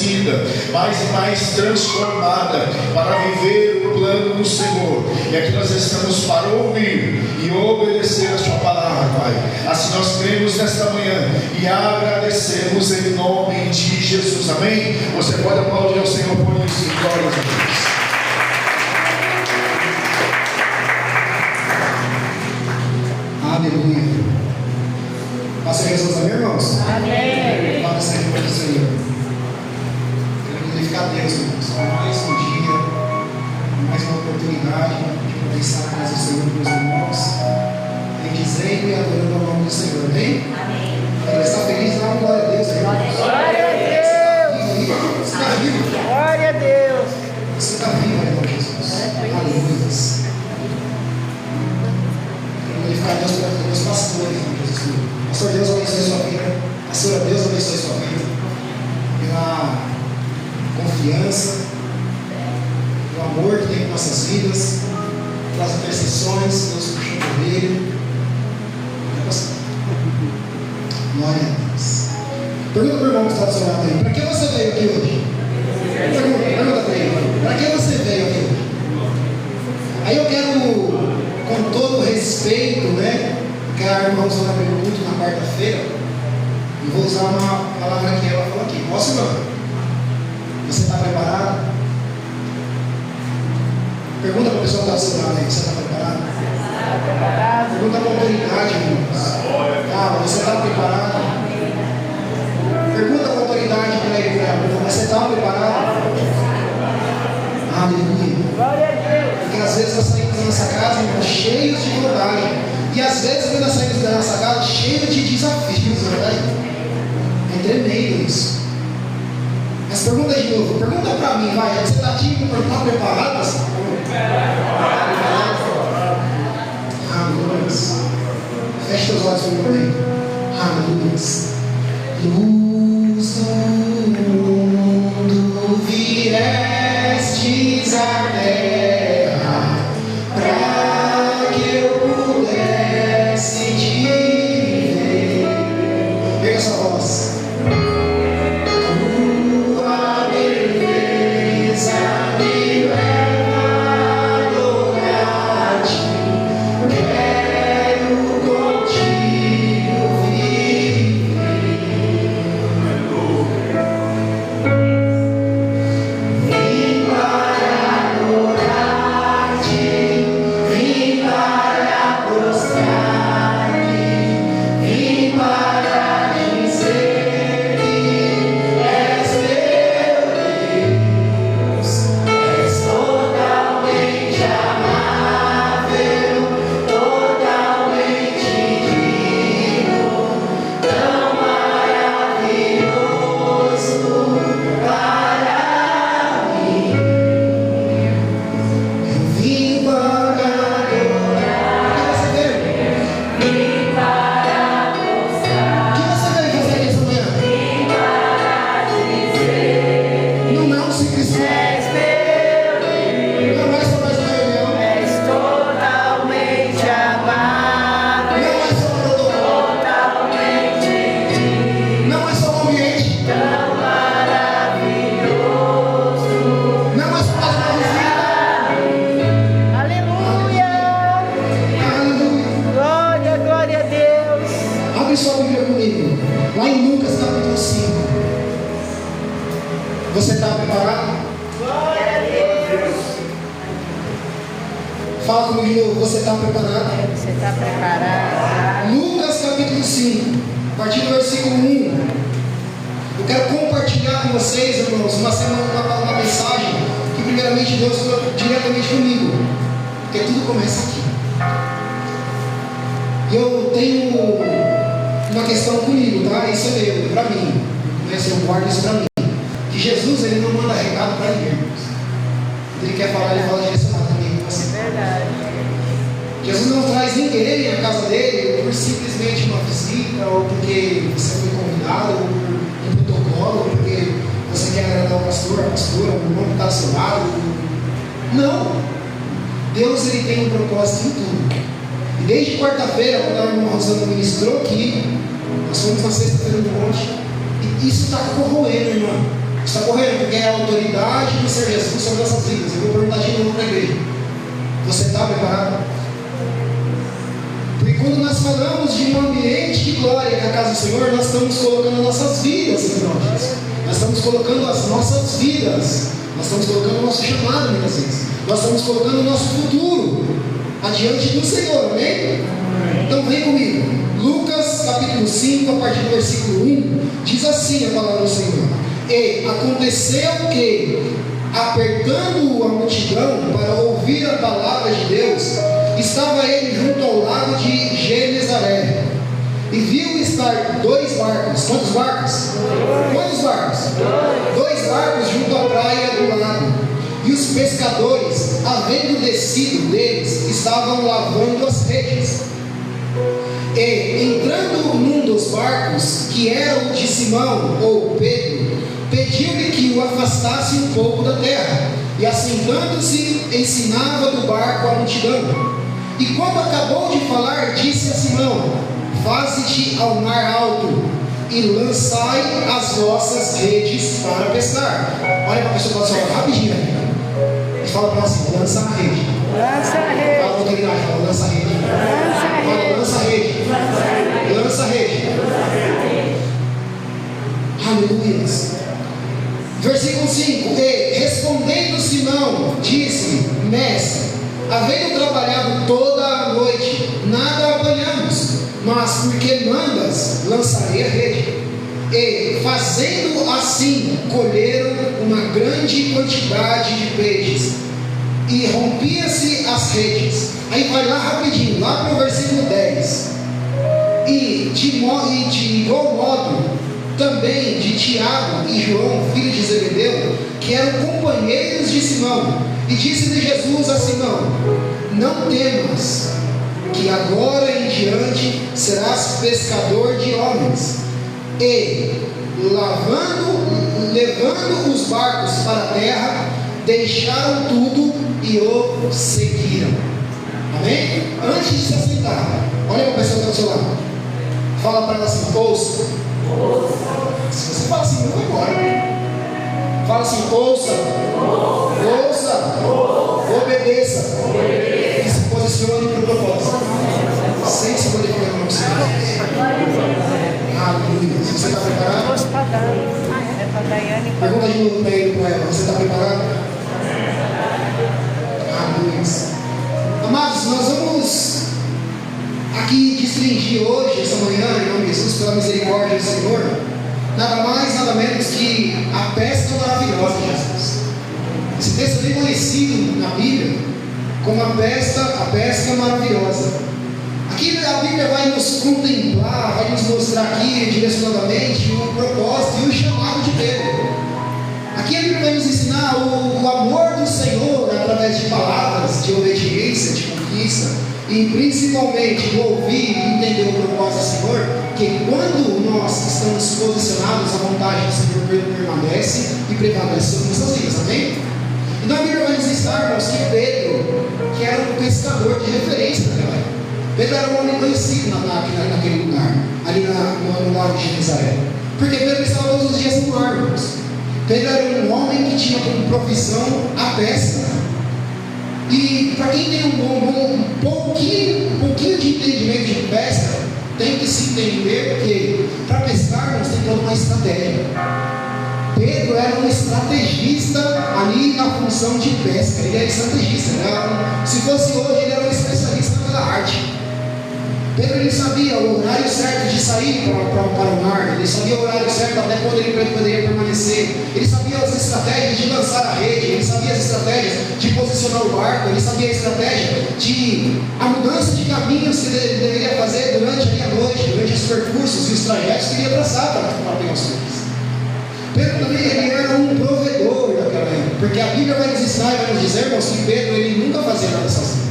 fortalecida, mais e mais transformada para viver o plano do Senhor. E aqui nós estamos para ouvir e obedecer a Sua palavra, Pai. Assim nós cremos nesta manhã e agradecemos em nome de Jesus. Amém? Você pode aplaudir ao Senhor por isso. Glória a Deus. Aleluia. Passa Jesus, amém, irmãos? Amém. Glória seja o Senhor. Quero glorificar Deus, irmãos. Mais um dia, mais uma oportunidade de poder estar na casa do Senhor, meus irmãos, bendizendo e adorando o nome do Senhor, amém? Amém. Ele está feliz, não? Glória a Deus, irmãos. Glória a Deus. Você está vivo? Glória a Deus. Você está vivo, irmão Jesus. Aleluia. Glorificar Deus pelos meus pastores, irmão Jesus. Pastor, Deus abençoe sua vida. Pastora, Deus abençoe sua vida. Pela confiança, pelo amor que tem em nossas vidas, pelas intercessões, Deus puxando a orelha. Glória a Deus. Pergunta para o irmão que está do seu lado aí: para que você veio aqui hoje? Pergunta para ele: para que você veio aqui hoje? Aí eu quero, com todo respeito, né? Porque a irmã usou na pergunta na quarta-feira, eu vou usar uma palavra que ela falou aqui. Posso, irmã? Você está preparado? Pergunta para a pessoa que está do seu lado aí: você está preparado? Pergunta para a autoridade, irmãos. Ah, você está preparado? Pergunta para a autoridade para ele: você está preparado? Aleluia. Porque às vezes nós saímos da nossa casa, irmãos, cheios de vantagem. E às vezes nós saímos da nossa casa cheios de desafios, verdade? É tremendo isso. Mas pergunta de novo, pergunta para mim, vai. Você está preparado? Aleluia. Feche os olhos para mim. Aleluia. Luz do mundo viestes à terra, para que eu pudesse te ver. Pega essa voz. Tua beleza me leva a adorar-te. Quero contigo viver. Vim para adorar-te, vim para prostrar-me, vim para dizer que és meu Deus, és totalmente amável, totalmente digno, tão maravilhoso para mim. Eu vim para adorar. O que você veio? Vim para mostrar. O que você veio fazer aqui essa manhã? Vim para dizer. Não é um simples és meu Deus. Não é só mais uma reunião. És totalmente amável. Não é só uma totalmente digno. Não é só um ambiente. Tão maravilhoso. Não é só mais uma visita. Aleluia. Aleluia. Glória, glória a Deus. Abre sua Bíblia comigo, lá em Lucas capítulo 5. Você está preparado? Glória a Deus. Fala comigo de novo, você está preparado? Você está preparado? Lucas capítulo 5, a partir do versículo 1. Eu quero compartilhar com vocês, irmãos, uma mensagem que primeiramente Deus falou diretamente comigo, porque tudo começa aqui. E eu tenho uma questão comigo, tá? Isso é meu, para mim. Eu guardo isso para mim. Que Jesus, ele não manda recado para ninguém, irmãos. Ele quer falar, ele fala direcionado também com você. Verdade. Jesus não traz ninguém à casa dele por simplesmente uma visita, ou porque você foi convidado, ou por um protocolo, ou porque você quer agradar o pastor, a pastora, o irmão que está do seu lado. Não. Deus, ele tem um propósito em tudo. E desde quarta-feira, quando a irmã Rosana ministrou aqui, nós fomos na sexta-feira do monte, e isso está corroendo, irmã. Está correndo porque é a autoridade do Senhor Jesus sobre nossas vidas. Eu vou perguntar de novo para a igreja: você está preparado? Porque quando nós falamos de um ambiente de glória na casa do Senhor, nós estamos colocando nossas vidas em nós. Nós estamos colocando as nossas vidas. Nós estamos colocando o nosso chamado muitas vezes. Nós estamos colocando o nosso futuro adiante do Senhor, amém? Então vem comigo. Lucas capítulo 5, a partir do versículo 1, diz assim a palavra do Senhor: E aconteceu que, apertando a multidão para ouvir a palavra de Deus, estava ele junto ao lago de Genezaré, e viu estar 2 barcos. Quantos barcos? Quantos barcos? 2 barcos junto à praia do lago. E os pescadores, havendo descido deles, estavam lavando as redes. E, entrando num dos barcos, que era o de Simão, ou Pedro, pediu-lhe que o afastasse um pouco da terra, e assentando-se, ensinava do barco a multidão. E quando acabou de falar, disse a Simão: Faze-te ao mar alto, e lançai as vossas redes para pescar. Olha para a pessoa que fala rapidinho, e fala para ela assim: lança a rede. Lança a rede. Fala a autoridade, fala: lança a rede. Fala: lança a rede. Lança a rede. Aleluia. Versículo 5: E respondendo Simão, disse: Mestre, havendo trabalhado toda a noite, nada apanhamos, mas porque mandas, lançarei a rede. E fazendo assim, colheram uma grande quantidade de peixes, e rompia-se as redes. Aí vai lá rapidinho, lá para o versículo 10. E de igual modo também de Tiago e João, filho de Zebedeu, que eram companheiros de Simão. E disse-lhe Jesus a Simão: Não temas, que agora em diante serás pescador de homens. E, levando os barcos para a terra, deixaram tudo e o seguiram. Amém? Antes de se assentar, olha para a pessoa que está ao seu lado. Fala para ela assim: ouça. Se você fala assim, não vai embora. Fala assim: ouça. Obedeça. E se posicione para o propósito. Sem se modificar no seu. Aleluia. Você está preparado? Pergunta de novo para ele, para ela: você está preparado? Aleluia. Amados, nós vamos aqui restringir hoje, essa manhã, em nome de Jesus, pela misericórdia do Senhor, nada mais, nada menos que a pesca maravilhosa de Jesus. Esse texto é bem conhecido na Bíblia como a pesca maravilhosa. Aqui a Bíblia vai nos contemplar, vai nos mostrar aqui direcionadamente o propósito e o chamado de Pedro. Aqui a Bíblia vai nos ensinar o amor do Senhor através de palavras, de obediência, de conquista, e principalmente o ouvir e entender o propósito do Senhor, que quando nós estamos posicionados, a vontade do Senhor permanece e prevalece sobre nossas vidas, amém? Então a Bíblia vai nos ensinar, irmãos, que Pedro, que era um pescador de referência naquela época, Pedro era um homem conhecido naquele lugar, ali no lago de Genezaré, porque Pedro estava todos os dias no mar, irmãos. Pedro era um homem que tinha como profissão a pesca. E para quem tem um pouquinho de entendimento de pesca, tem que se entender que para pescar nós temos toda uma estratégia. Pedro era um estrategista ali na função de pesca. Ele era estrategista. Se fosse hoje, ele era um especialista naquela arte. Pedro, ele sabia o horário certo de sair para o mar, ele sabia o horário certo até quando ele poderia permanecer, ele sabia as estratégias de lançar a rede, ele sabia as estratégias de posicionar o barco, ele sabia a estratégia de a mudança de caminhos que ele deveria fazer durante a noite, durante os percursos e os trajetos que ele ia traçar para pegar os peixes. Pedro também ele era um provedor daquela época, porque a Bíblia vai nos ensinar e vai nos dizer, irmãos, que Pedro ele nunca fazia nada sozinho.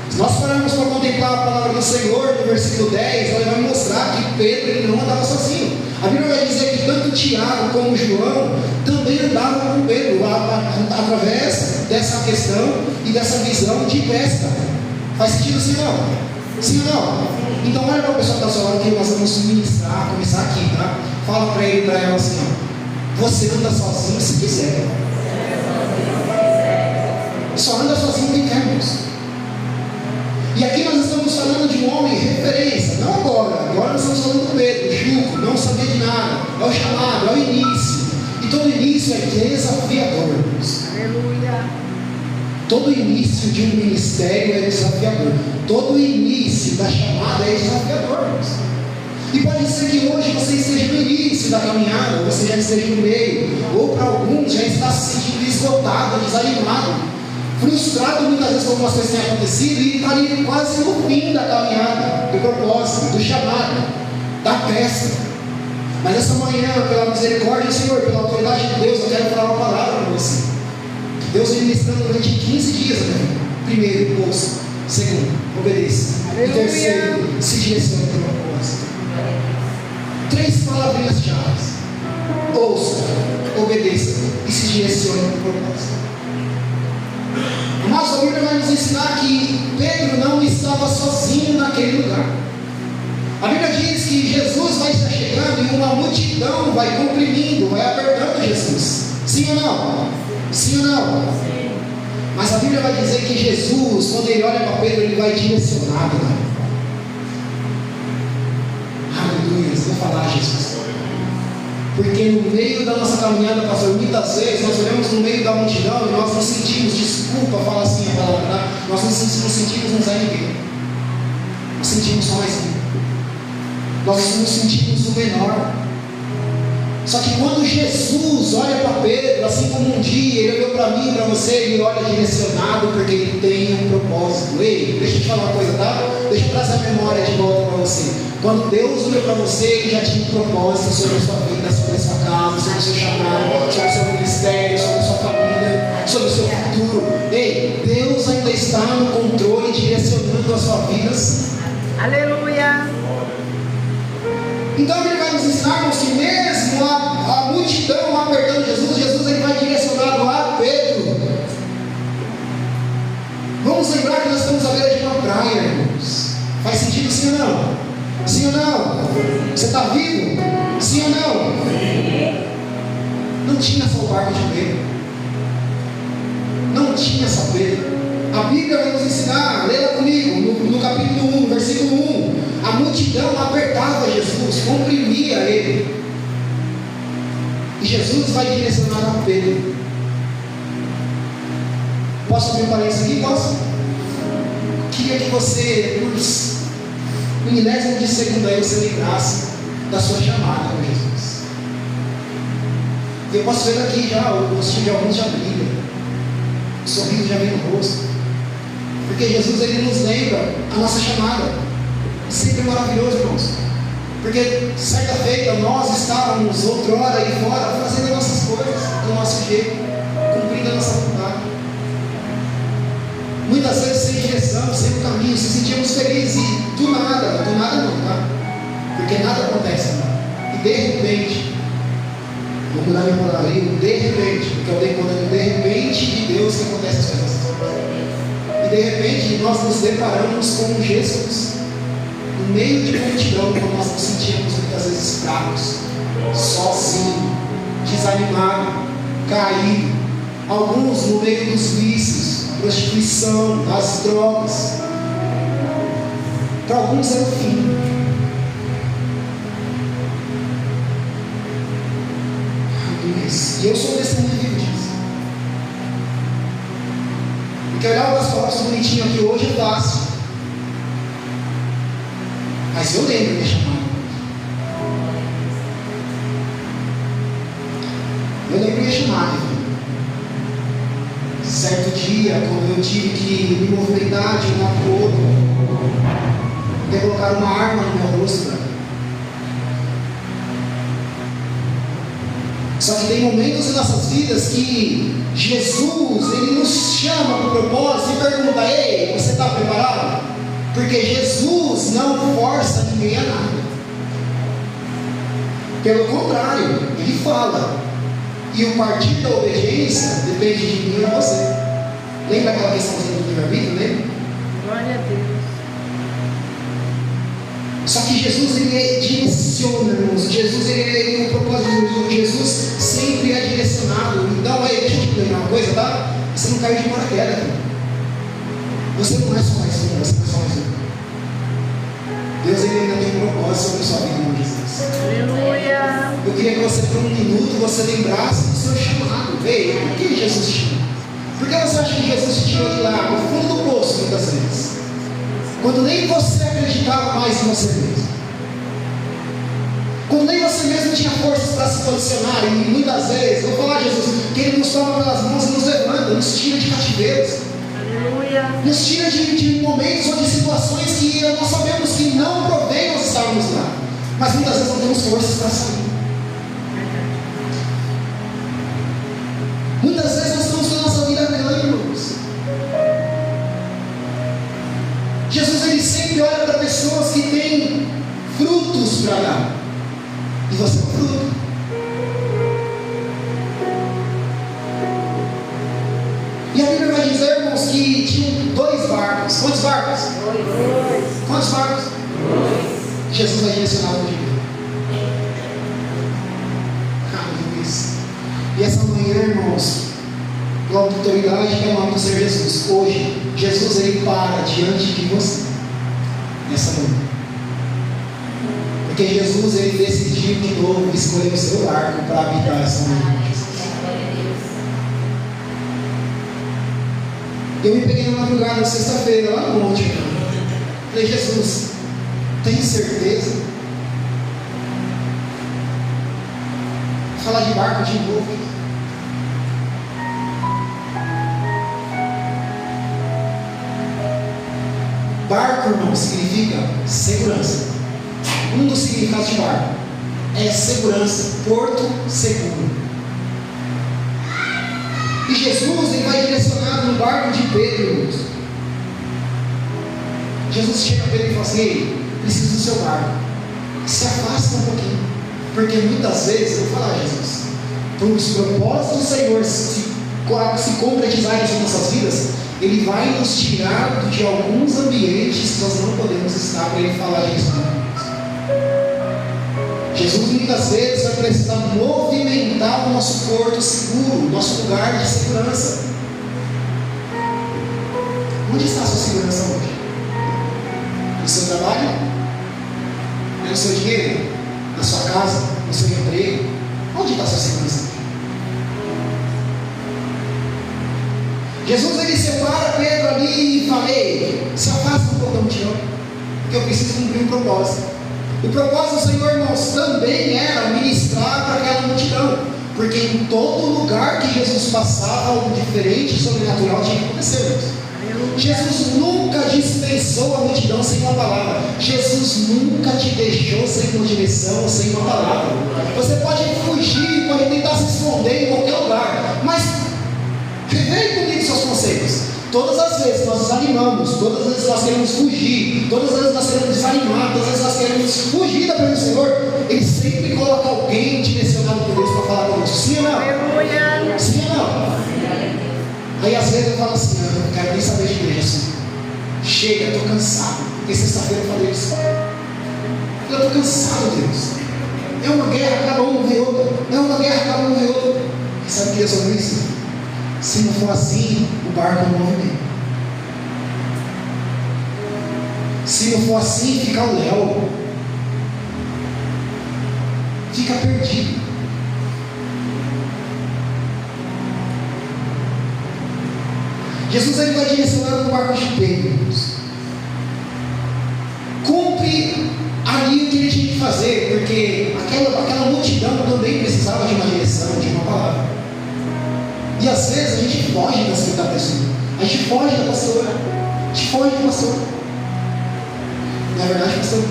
Se nós pararmos para contemplar a palavra do Senhor no versículo 10, ele vai mostrar que Pedro ele não andava sozinho. A Bíblia vai dizer que tanto Tiago como João também andavam com Pedro através dessa questão e dessa visão de pesca. Faz sentido sim ou não? Sim ou não? Então olha para o pessoal que está ao seu lado que nós vamos ministrar, começar aqui, tá? Fala para ele e para ela assim, ó. Você anda sozinho se quiser. Só anda sozinho quem quer, irmãos. E aqui nós estamos falando de um homem referência, não agora. Agora nós estamos falando do Pedro, Juco, não sabia de nada. É o chamado, é o início. E todo início é desafiador, irmãos. Aleluia. Todo início de um ministério é desafiador. Todo início da chamada é desafiador, irmãos. E pode ser que hoje você esteja no início da caminhada, ou você já esteja no meio, ou para alguns já está se sentindo esgotado, desanimado, frustrado muitas vezes com algumas coisas que têm acontecido e está ali quase no fim da caminhada, do propósito, do chamado, da festa. Mas essa manhã, pela misericórdia do Senhor, pela autoridade de Deus, eu quero falar uma palavra para você. Deus vem ministrando durante 15 dias, né? Primeiro, ouça. Segundo, obedeça. E terceiro, se direcione para o propósito. 3 palavrinhas-chave. Ouça, obedeça e se direcione para o propósito. Mas a Bíblia vai nos ensinar que Pedro não estava sozinho naquele lugar. A Bíblia diz que Jesus vai estar chegando e uma multidão vai comprimindo, vai apertando Jesus. Sim ou não? Sim ou não? Sim. Mas a Bíblia vai dizer que Jesus, quando ele olha para Pedro, ele vai direcionado. Né? Aleluia, vou falar, Jesus. Porque no meio da nossa caminhada, pastor, muitas vezes nós olhamos no meio da multidão e nós nos sentimos, desculpa, fala assim a palavra, tá? Nós nos sentimos não sai ninguém. Nós sentimos só mais um. Nós nos sentimos o menor. Só que quando Jesus olha para Pedro, assim como um dia ele olhou para mim e para você, ele olha direcionado porque ele tem um propósito. Ei, deixa eu te falar uma coisa, tá? Deixa eu trazer a memória de volta para você. Quando Deus olhou para você, ele já tinha um propósito sobre a sua vida, sobre a sua casa, sobre o seu chamado, sobre o seu ministério, sobre a sua família, sobre o seu futuro. Ei, Deus ainda está no controle, direcionando a sua vida. Aleluia. Então ele vai nos ensinar, irmãos, que mesmo a multidão apertando Jesus ele vai direcionado a Pedro. Vamos lembrar que nós estamos à beira de uma praia, irmãos. Faz sentido sim ou não? Sim ou não? Você está vivo? Sim ou não? Não tinha só o barco de Pedro. Não tinha só Pedro. A Bíblia vai nos ensinar, leia comigo, no capítulo 1, versículo 1. A multidão apertava Jesus, comprimia ele. E Jesus vai direcionar a Pedro. Posso abrir um parênteses aqui? Posso? Queria que você, por milésimo de segundo aí, você lembrasse da sua chamada com Jesus. Eu posso ver aqui já, o rostinho de alguns já brilha. O sorriso já vem no rosto. Porque Jesus, ele nos lembra a nossa chamada. Sempre maravilhoso, irmãos. Porque certa feita nós estávamos outrora aí fora fazendo as nossas coisas do nosso jeito, cumprindo a nossa vontade. Muitas vezes sem direção, sem caminho, se sentíamos felizes e do nada não, tá? Porque nada acontece, não. E de repente, vou mudar minha palavra aí, de repente, porque eu dei conta do de repente de Deus que acontece as coisas. E de repente nós nos deparamos com Jesus. No meio de multidão, quando nós nos sentíamos muitas vezes fracos, sozinhos, desanimados, caídos, alguns no meio dos vícios, prostituição, das drogas. Para alguns era o fim. E eu sou testemunho vivo disso. Porque olhar para as palavras bonitinhas aqui hoje é fácil. Mas eu lembro minha chamada. Eu lembro minha chamada. Certo dia, quando eu tive que me movimentar de um lado para o outro, e colocar uma arma no meu rosto. Só que tem momentos em nossas vidas que Jesus, ele nos chama para o propósito e pergunta: ei, você está preparado? Porque Jesus não força ninguém a nada. Pelo contrário, ele fala. E o partir da obediência depende de mim e de você. Lembra aquela questãozinha do livre-arbítrio, lembra? Glória a Deus. Só que Jesus, ele direciona, irmãos. Jesus, ele é o propósito de Jesus sempre é direcionado. Então, deixa eu te lembrar uma coisa, tá? Você não caiu de paraquedas, cara. Você não é só mais um, você não é só mais um. Deus, ele ainda tem um propósito sobre a sua vida, irmão Jesus. Aleluia. Eu queria que você, por um minuto, você lembrasse do seu chamado. Veio, por que Jesus te chamou? Por que você acha que Jesus te tirou de lá, no fundo do poço, muitas vezes? Quando nem você acreditava mais em você mesmo. Quando nem você mesmo tinha forças para se posicionar. E muitas vezes, vou falar, Jesus, que Ele nos toma pelas mãos e nos levanta, nos tira de cativeiros. Aleluia. Nos tira de momentos ou de situações que nós sabemos que não provém nós estarmos lá. Mas muitas vezes não temos forças para sair. Muitas vezes nós estamos com a nossa vida ganha, irmãos. Jesus, ele sempre olha para pessoas que têm frutos para dar. E você é um fruto. E a Bíblia vai dizer, irmãos, que tinham 2 barcos. Quantos barcos? 2. Quantos barcos? 2. Jesus vai direcionar o dia. E essa manhã, irmãos, com a autoridade que amamos ser Jesus, hoje, Jesus, ele para diante de você, nessa manhã. Porque Jesus, ele decidiu de novo escolher o seu barco para habitar essa manhã. Eu me peguei na madrugada, sexta-feira, lá no monte. Falei, Jesus, tem certeza? Vou falar de barco de novo. Barco, irmão, significa segurança. Um dos significados de barco é segurança, porto seguro. E Jesus, ele vai direcionado no barco de Pedro, irmãos. Jesus chega a Pedro e fala assim: ei, preciso do seu barco. Se afasta um pouquinho, porque muitas vezes, eu vou falar, Jesus, para os propósitos do Senhor se concretizarem nas nossas vidas, Ele vai nos tirar de alguns ambientes que nós não podemos estar para Ele falar isso. Jesus muitas vezes vai precisar movimentar o nosso porto seguro, o nosso lugar de segurança. Onde está a sua segurança hoje? No seu trabalho? No seu dinheiro? Na sua casa? No seu emprego? Onde está a sua segurança? Jesus, ele separa Pedro ali e fala: ei, se afasta um pouco da multidão, porque eu preciso cumprir um propósito. O propósito do Senhor, irmãos, também era ministrar para aquela multidão, porque em todo lugar que Jesus passava, algo diferente, sobrenatural tinha que acontecer. Jesus nunca dispensou a multidão sem uma palavra. Jesus nunca te deixou sem uma direção, sem uma palavra. Você pode fugir, pode tentar se esconder em qualquer lugar, mas vem comigo seus conselhos. Todas as vezes nós desanimamos, todas as vezes nós queremos fugir, todas as vezes nós queremos desanimar, todas as vezes nós queremos fugir da presença do Senhor, Ele sempre coloca alguém direcionado por Deus para falar conosco. Sim ou não? Sim ou não? Aí às vezes eu falo assim: eu não quero nem saber de igreja assim. Chega, eu estou cansado. Porque sexta-feira eu falei isso. Eu estou cansado, Deus. É uma guerra, acaba um, vem outro. É uma guerra, acaba um, vem outro. E sabe o que é sobre isso? Se não for assim, o barco não movimenta. Se não for assim, fica o léu. Fica perdido. Jesus, ele vai direcionando no barco de Pedro. Cumpre ali o que ele tinha que fazer, porque aquela multidão também precisava de uma direção, de uma palavra. E às vezes a gente foge da pessoa, a gente foge da pastora, a gente foge do pastor. Não é verdade, pastor?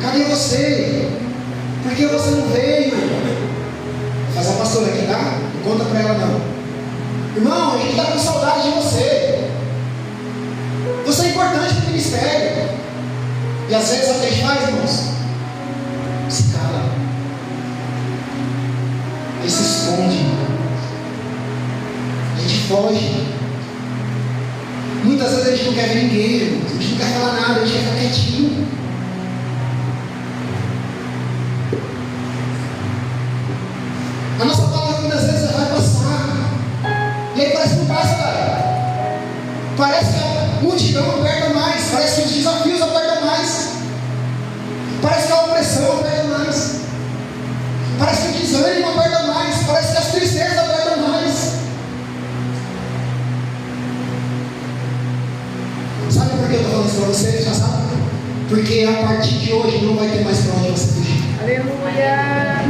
Cadê você? Por que você não veio? Faz a pastora aqui, tá? Não conta pra ela não. Irmão, a gente está com saudade de você. Você é importante para o ministério. E às vezes o que a gente faz, irmãos? Se cala. Ele se esconde. A gente foge. Muitas vezes a gente não quer ver ninguém, irmãos. A gente não quer falar nada, a gente quer ficar quietinho. A nossa palavra muitas vezes vai passar. E aí parece que não passa, cara. Parece que a multidão aperta mais. Parece que os desafios apertam mais. Parece que a opressão aperta mais. Parece que o desânimo aperta mais. Parece que as tristezas apertam mais. Sabe por que eu estou falando isso para vocês? Já sabe? Porque a partir de hoje não vai ter mais para onde você fugir. Aleluia.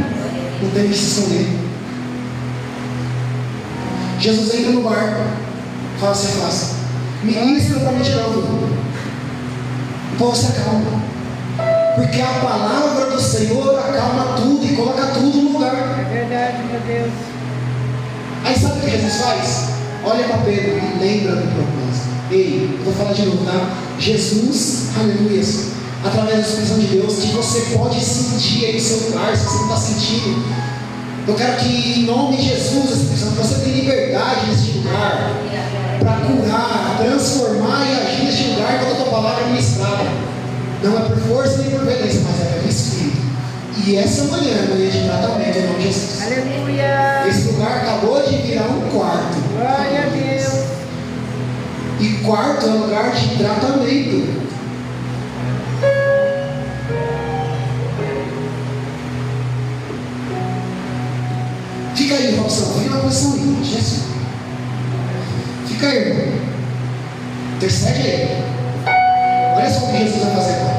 Não tem que se esconder. Jesus entra no barco, fala assim, faça. Ministra para a multidão. O povo se acalma. Porque a palavra do Senhor acalma tudo e coloca tudo no lugar. É verdade, meu Deus. Aí sabe o que Jesus faz? Olha para Pedro e lembra do propósito. Ei, vou falar de novo, tá? Jesus, aleluia, através da expressão de Deus, que você pode sentir aí no seu lugar, se você não está sentindo. Eu quero que, em nome de Jesus, expressão, que você tenha liberdade nesse lugar, para curar, transformar e agir neste lugar enquanto a tua palavra é ministrada. Não é por força nem por violência, mas é pelo Espírito. E essa manhã é manhã de tratamento em nome de Jesus. Aleluia. Esse lugar acabou de virar um quarto. Glória a Deus. E quarto é lugar de tratamento. Fica aí, Robson. Fica na posição aí, Jesus. Fica aí, irmão. Intercede aí. Olha só o que Jesus vai fazer agora.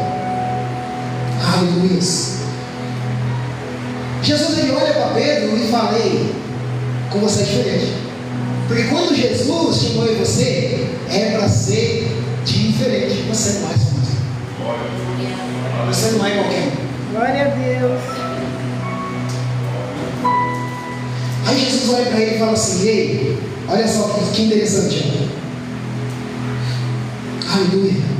Aleluia. Jesus ele olha para Pedro e fala: ei, com você é diferente. Porque quando Jesus chamou em você, é para ser diferente. Você não é famoso. Você não é qualquer um. Glória a Deus. Aí Jesus olha para ele e fala assim: ei, olha só que interessante. Aleluia.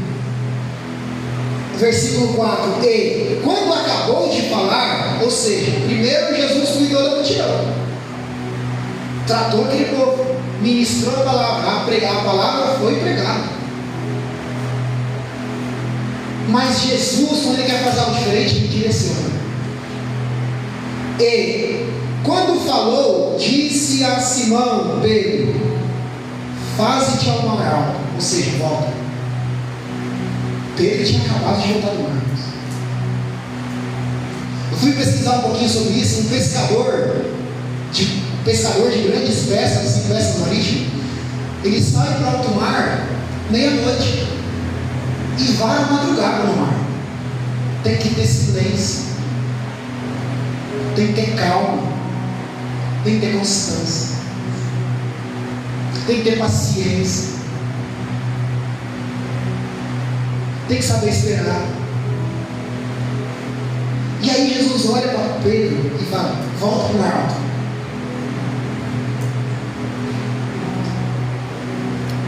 Versículo 4. Ei, quando acabou de falar, ou seja, primeiro Jesus cuidou da multidão, tratou aquele povo, ministrou a palavra, a palavra foi pregada. Mas Jesus, quando ele quer fazer algo diferente, ele direciona. E quando falou, disse a Simão Pedro: faze-te ao mar, ou seja, volta. Pedro tinha acabado de voltar do mar. Eu fui pesquisar um pouquinho sobre isso. Um pescador de grandes peças, assim, peças marítimas, ele sai para alto mar meia-noite e vai à madrugada no mar. Tem que ter silêncio, tem que ter calma, tem que ter constância, tem que ter paciência, tem que saber esperar. E aí Jesus olha para Pedro e fala: volta para o mar alto.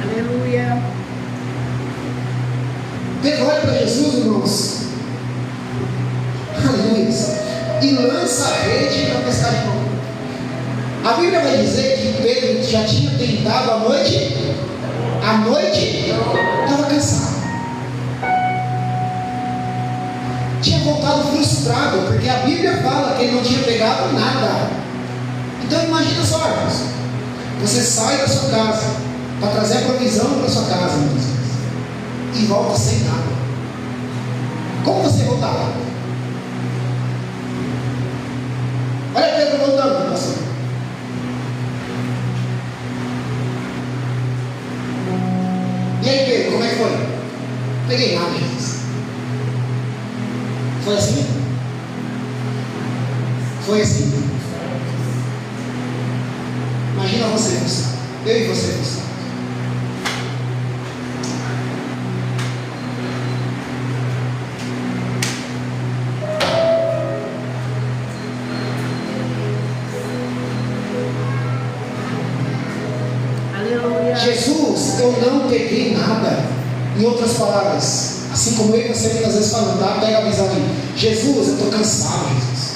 Aleluia. Pedro olha para Jesus, irmãos, aleluia, e lança a rede para pescar de novo. A Bíblia vai dizer que Pedro já tinha tentado à noite estava cansado, tinha voltado frustrado, porque a Bíblia fala que ele não tinha pegado nada. Então imagina só, irmãos, você sai da sua casa para trazer a provisão para sua casa, muitas vezes, e volta sem nada. Como você voltar? Olha Pedro voltando, pastor. E aí Pedro, como é que foi? Não peguei nada, Jesus. Foi assim? Foi assim? Imagina você, eu e você. Aleluia. Jesus, eu não peguei nada. Em outras palavras, assim como eu e você muitas vezes falando, tá? Pega a visão aí. Jesus, eu estou cansado, Jesus.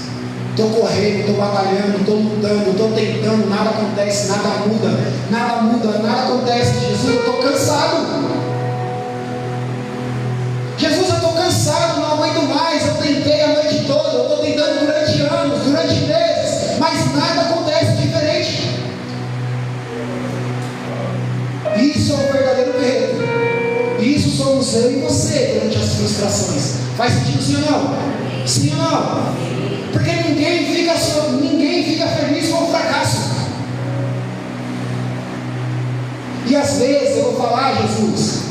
estou correndo, estou batalhando, estou lutando, estou tentando, nada acontece, nada muda, nada acontece. Jesus, eu estou cansado. Jesus, eu estou cansado, não aguento mais. Eu tentei a noite toda, eu estou tentando durante anos, durante meses, mas nada acontece diferente. Isso é o verdadeiro guerreiro. Isso somos eu e você durante as frustrações. Faz sentido, sim ou não? Sim ou não? Porque ninguém fica feliz com o fracasso. E às vezes eu vou falar, Jesus,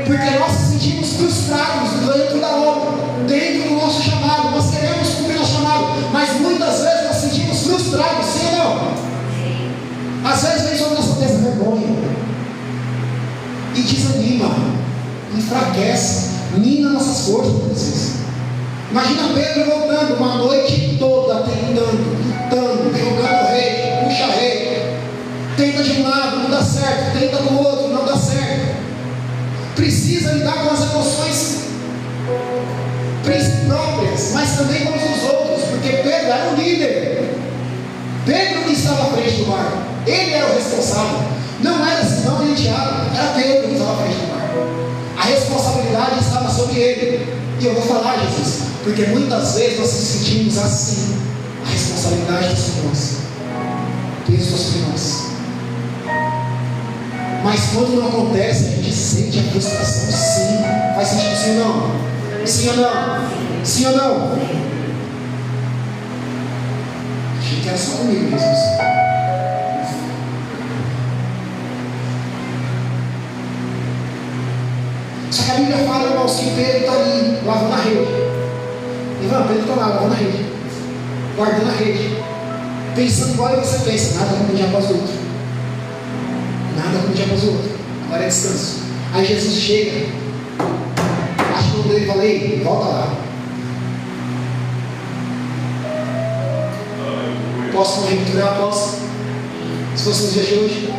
porque nós nos sentimos frustrados dentro da obra, dentro do nosso chamado. Nós queremos cumprir o chamado, mas muitas vezes nós nos sentimos frustrados, sim ou não? Às vezes vem sobre nossa cabeça vergonha e desanima, enfraquece, mina nossas forças, vocês. Imagina Pedro voltando uma noite toda, tentando, lutando, jogando rede, puxa rede, tenta de um lado, não dá certo, tenta do outro, não dá certo. Precisa lidar com as emoções próprias, mas também com os dos outros, porque Pedro era o líder. Pedro que estava à frente do barco, ele era o responsável. Não era Simão nem Tiago, era Pedro que estava à frente do barco. A responsabilidade estava sobre ele. E eu vou falar, Jesus, porque muitas vezes nós nos sentimos assim. A responsabilidade está sobre nós, o peso está sobre nós. Mas quando não acontece, a gente sente a frustração, sim. Faz sentido, sim ou não? Sim ou não? Sim ou não? Achei que era só comigo, Jesus. Só que a Bíblia fala, irmãos, que Pedro está ali lavando a rede. Irmão, Pedro está lá lavando a rede, guardando a rede, pensando igual você pensa, nada como um dia após o outro. Nada como um dia após o outro. Agora é descanso. Aí Jesus chega, acha que o nome dele e fala: ei, volta lá. Posso conjecturar? Posso? Se fosse nos dias de hoje,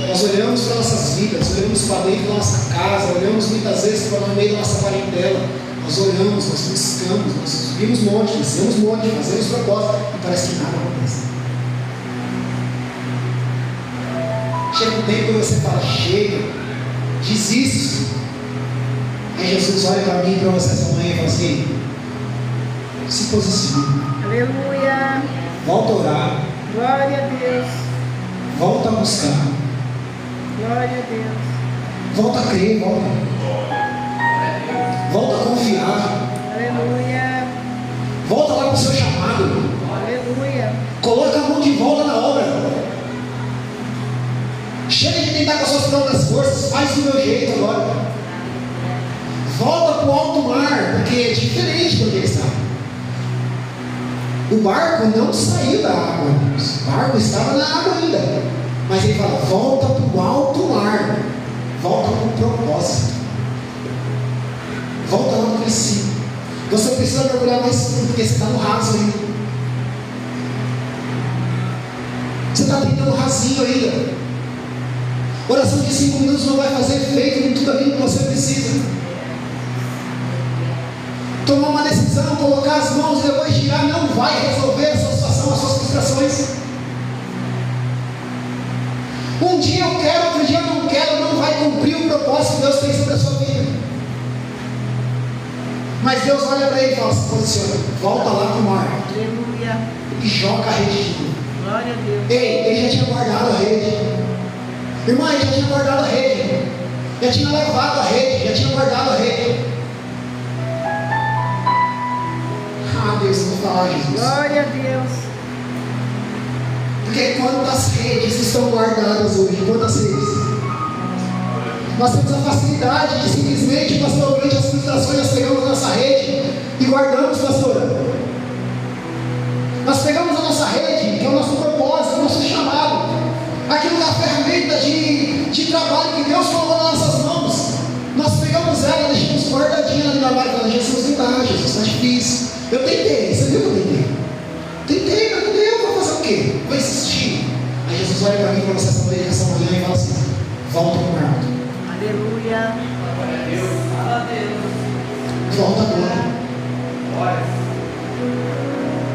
nós olhamos para nossas vidas, olhamos para dentro da nossa casa, olhamos muitas vezes para o meio da nossa parentela, nós olhamos, nós buscamos, nós subimos monte, descemos monte, fazemos propósito e parece que nada acontece. Chega um tempo que você fala: chega, desisto. Aí Jesus olha para mim e para você essa manhã e fala assim: se posicione. Aleluia. Volta a orar. Glória a Deus. Volta a buscar. Glória a Deus. Volta a crer, volta a confiar. Aleluia. Volta lá para o seu chamado. Aleluia. Coloca a mão de volta na obra. Chega de tentar com as suas próprias forças. Faz do meu jeito agora. Volta para o alto mar, porque é diferente do que ele está. O barco não saiu da água. O barco estava na água ainda. Mas ele fala: volta para o alto mar. Volta para o propósito. Volta lá no princípio. Você precisa mergulhar mais fundo, porque você está no raso ainda. Você está tentando rasinho ainda. Oração de 5 minutos não vai fazer efeito com tudo aquilo que você precisa. Tomar uma decisão, colocar as mãos e depois girar, não vai resolver a sua situação, as suas frustrações. Um dia eu quero, outro dia eu não quero, não vai cumprir o propósito que Deus tem sobre a sua vida. Mas Deus olha para ele e fala: se posiciona, volta lá para o mar. Aleluia. E joga a rede de novo. Glória a Deus. Ei, ele já tinha guardado a rede. Irmã, ele já tinha guardado a rede. Já tinha levado a rede, já tinha guardado a rede. Ah, Deus, eu vou falar, Jesus. Glória a Deus. Porque quantas redes estão guardadas hoje? Quantas redes? Nós temos a facilidade de simplesmente, pastor, durante as frustrações, nós pegamos a nossa rede e guardamos, pastora. Nós pegamos a nossa rede, que é o nosso propósito, o nosso chamado, aquilo que é a ferramenta de trabalho que Deus colocou nas nossas mãos. Nós pegamos ela, deixamos guardadinha ali na barra e falamos: Jesus, não dá, Jesus, está difícil. Eu tentei, você viu que eu tentei? Tentei, mas não deu, vou fazer o quê? Vou insistir. Aí Jesus olha para mim, para você essa manhã e fala assim: volta para o mar. Aleluia. Volta agora.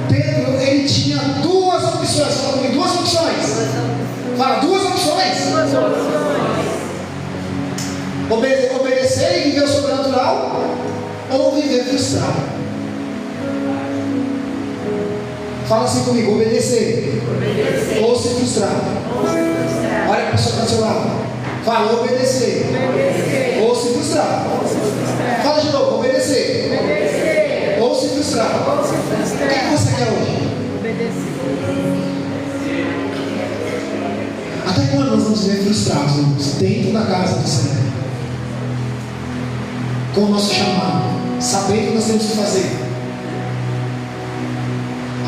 Pedro, ele tinha duas opções. Fala comigo, duas opções. Fala, duas opções. Obedecer e viver o sobrenatural, ou viver frustrado. Fala assim comigo, obedecer. Ou se frustrar. Olha para a pessoa que está do seu lado. Fala, obedecer. Ou se frustrar. Fala de novo, obedecer. Ou se frustrar. O que você quer hoje? Obedecer. Até quando nós vamos viver frustrados, irmãos? Dentro da casa do Senhor, com o nosso chamado, sabendo o que nós temos que fazer.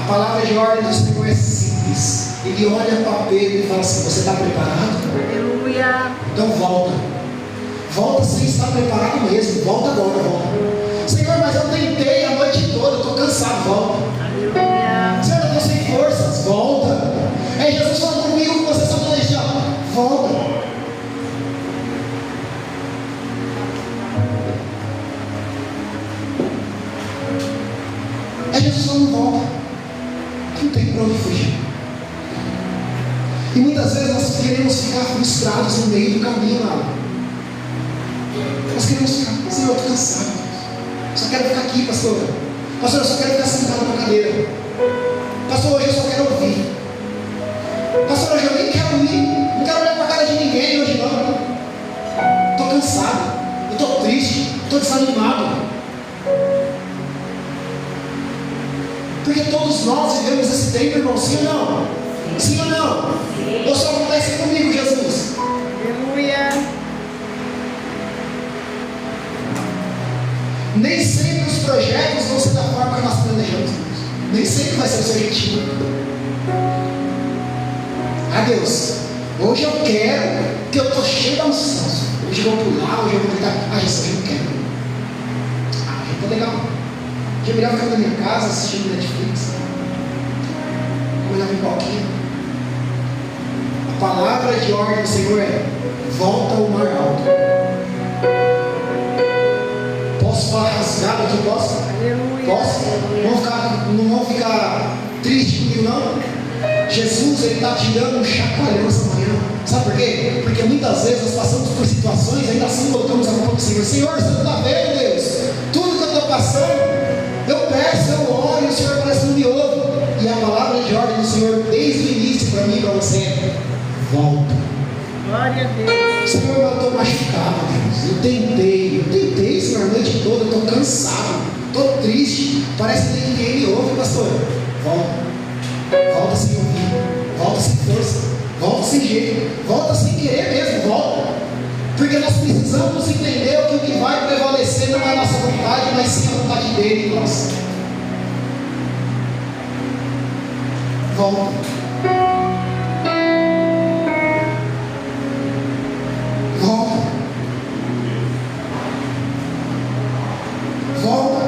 A palavra de ordem do Senhor é simples. Ele olha para Pedro e fala assim: você está preparado? Aleluia. Então volta. Volta sem estar preparado mesmo. Volta agora, volta. Senhor, mas eu tentei a noite toda, eu estou cansado. Volta. Aleluia. Senhor, eu estou sem forças. Volta. É Jesus falando comigo que você está falando isso. Volta. É Jesus falando volta. Não tem para onde fugir. E muitas vezes nós queremos ficar frustrados no meio do caminho lá. Nós queremos ficar, Senhor, eu estou cansado. Só quero ficar aqui, pastor. Pastor, eu só quero ficar sentado na cadeira. Pastor, hoje eu só quero ouvir. Pastor, hoje eu nem quero ir. Não quero olhar para a cara de ninguém hoje não. Estou cansado. Eu estou triste. Estou desanimado. Porque todos nós vivemos esse tempo, irmão. Sim ou não? Sim ou não? Ou só acontece comigo, Jesus? Aleluia. Nem sempre os projetos vão ser da forma que nós planejamos. Nem sempre vai ser o seu jeitinho. Deus, hoje eu quero, que eu estou cheio da unção. Hoje eu vou pular, hoje eu vou gritar. Jesus, hoje eu não quero. Hoje eu estou legal. Hoje eu virava ficar na minha casa assistindo Netflix. Comendo uma pipoquinha. A palavra de ordem do Senhor é: volta ao mar alto. Posso falar rasgado aqui? Posso? Aleluia. Posso? Não vão ficar tristes comigo, não? Jesus, Ele está te dando um chacoalhão essa manhã. Sabe por quê? Porque muitas vezes nós passamos por situações, ainda assim colocamos a mão para o Senhor. Senhor, você não está vendo, Deus? Tudo que eu estou passando, eu peço, eu oro, e o Senhor parece que não me ouve. E a palavra de ordem do Senhor, desde o início para mim e para você, é: volta. Glória a Deus. Senhor, eu estou machucado, Deus. Eu tentei, Senhor, a noite toda, eu estou cansado, estou triste. Parece que ninguém me ouve, pastor. Volta. Volta sem ouvir, volta sem força, volta sem jeito, volta sem querer mesmo, volta. Porque nós precisamos entender que o que vai prevalecer não é a nossa vontade, mas sim a vontade dele em nós. Volta. Volta. Volta.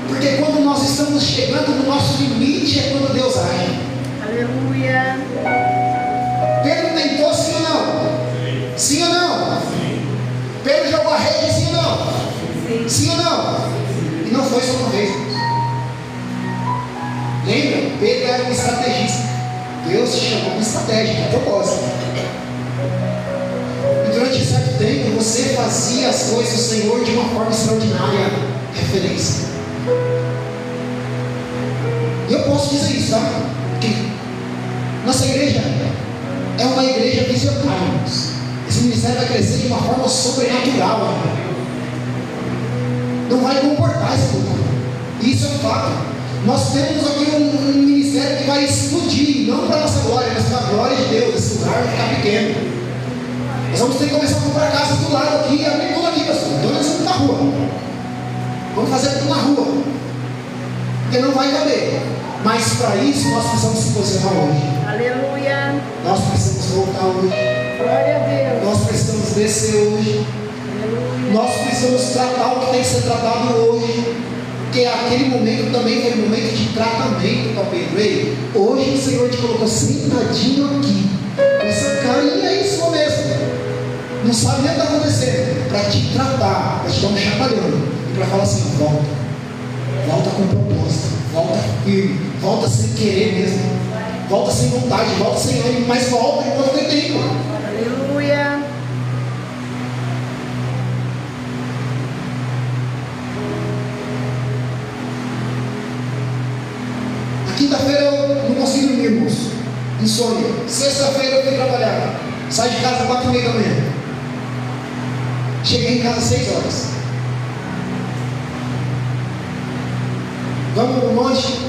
Porque quando nós estamos chegando no nosso limite é quando Deus age. Aleluia. Pedro tentou, sim ou não? Sim ou não? Pedro jogou a rede, sim ou não? Sim ou não? E não foi só uma vez. Lembra? Pedro era um estrategista. Deus te chamou para estratégia, a propósito. E durante certo tempo você fazia as coisas do Senhor de uma forma extraordinária. Referência. E eu posso dizer isso, tá? Porque nossa igreja é uma igreja visionária, irmãos. Esse ministério vai crescer de uma forma sobrenatural, irmão. Não vai comportar esse lugar. Isso é um fato. Nós temos aqui um ministério que vai explodir, não para a nossa glória, mas para a glória de Deus. Esse lugar vai ficar pequeno. Nós vamos ter que começar a comprar casa do lado aqui, abrir tudo aqui, pessoal. Então nós vamos na rua. Vamos fazer tudo na rua. Porque não vai caber. Mas para isso nós precisamos se posicionar hoje. Aleluia. Nós precisamos voltar hoje. Glória a Deus. Nós precisamos descer hoje. Aleluia. Nós precisamos tratar o que tem que ser tratado hoje. Porque aquele momento também foi um momento de tratamento para Pedro. Ei, hoje o Senhor te colocou sentadinho aqui, com essa carinha aí sua mesmo. Não sabe nem o que está acontecendo. Para te tratar, para te dar um chacoalhão. E para falar assim: volta. Volta com propósito. Volta firme, volta sem querer mesmo, volta sem vontade, volta sem ânimo, mas volta enquanto tem tempo. Aleluia. Na quinta-feira eu não consigo dormir, irmãos. Insônia. Sexta-feira eu fui trabalhar. Saí de casa às 4h30 da manhã. Cheguei em casa às 6 horas. Vamos pro monte?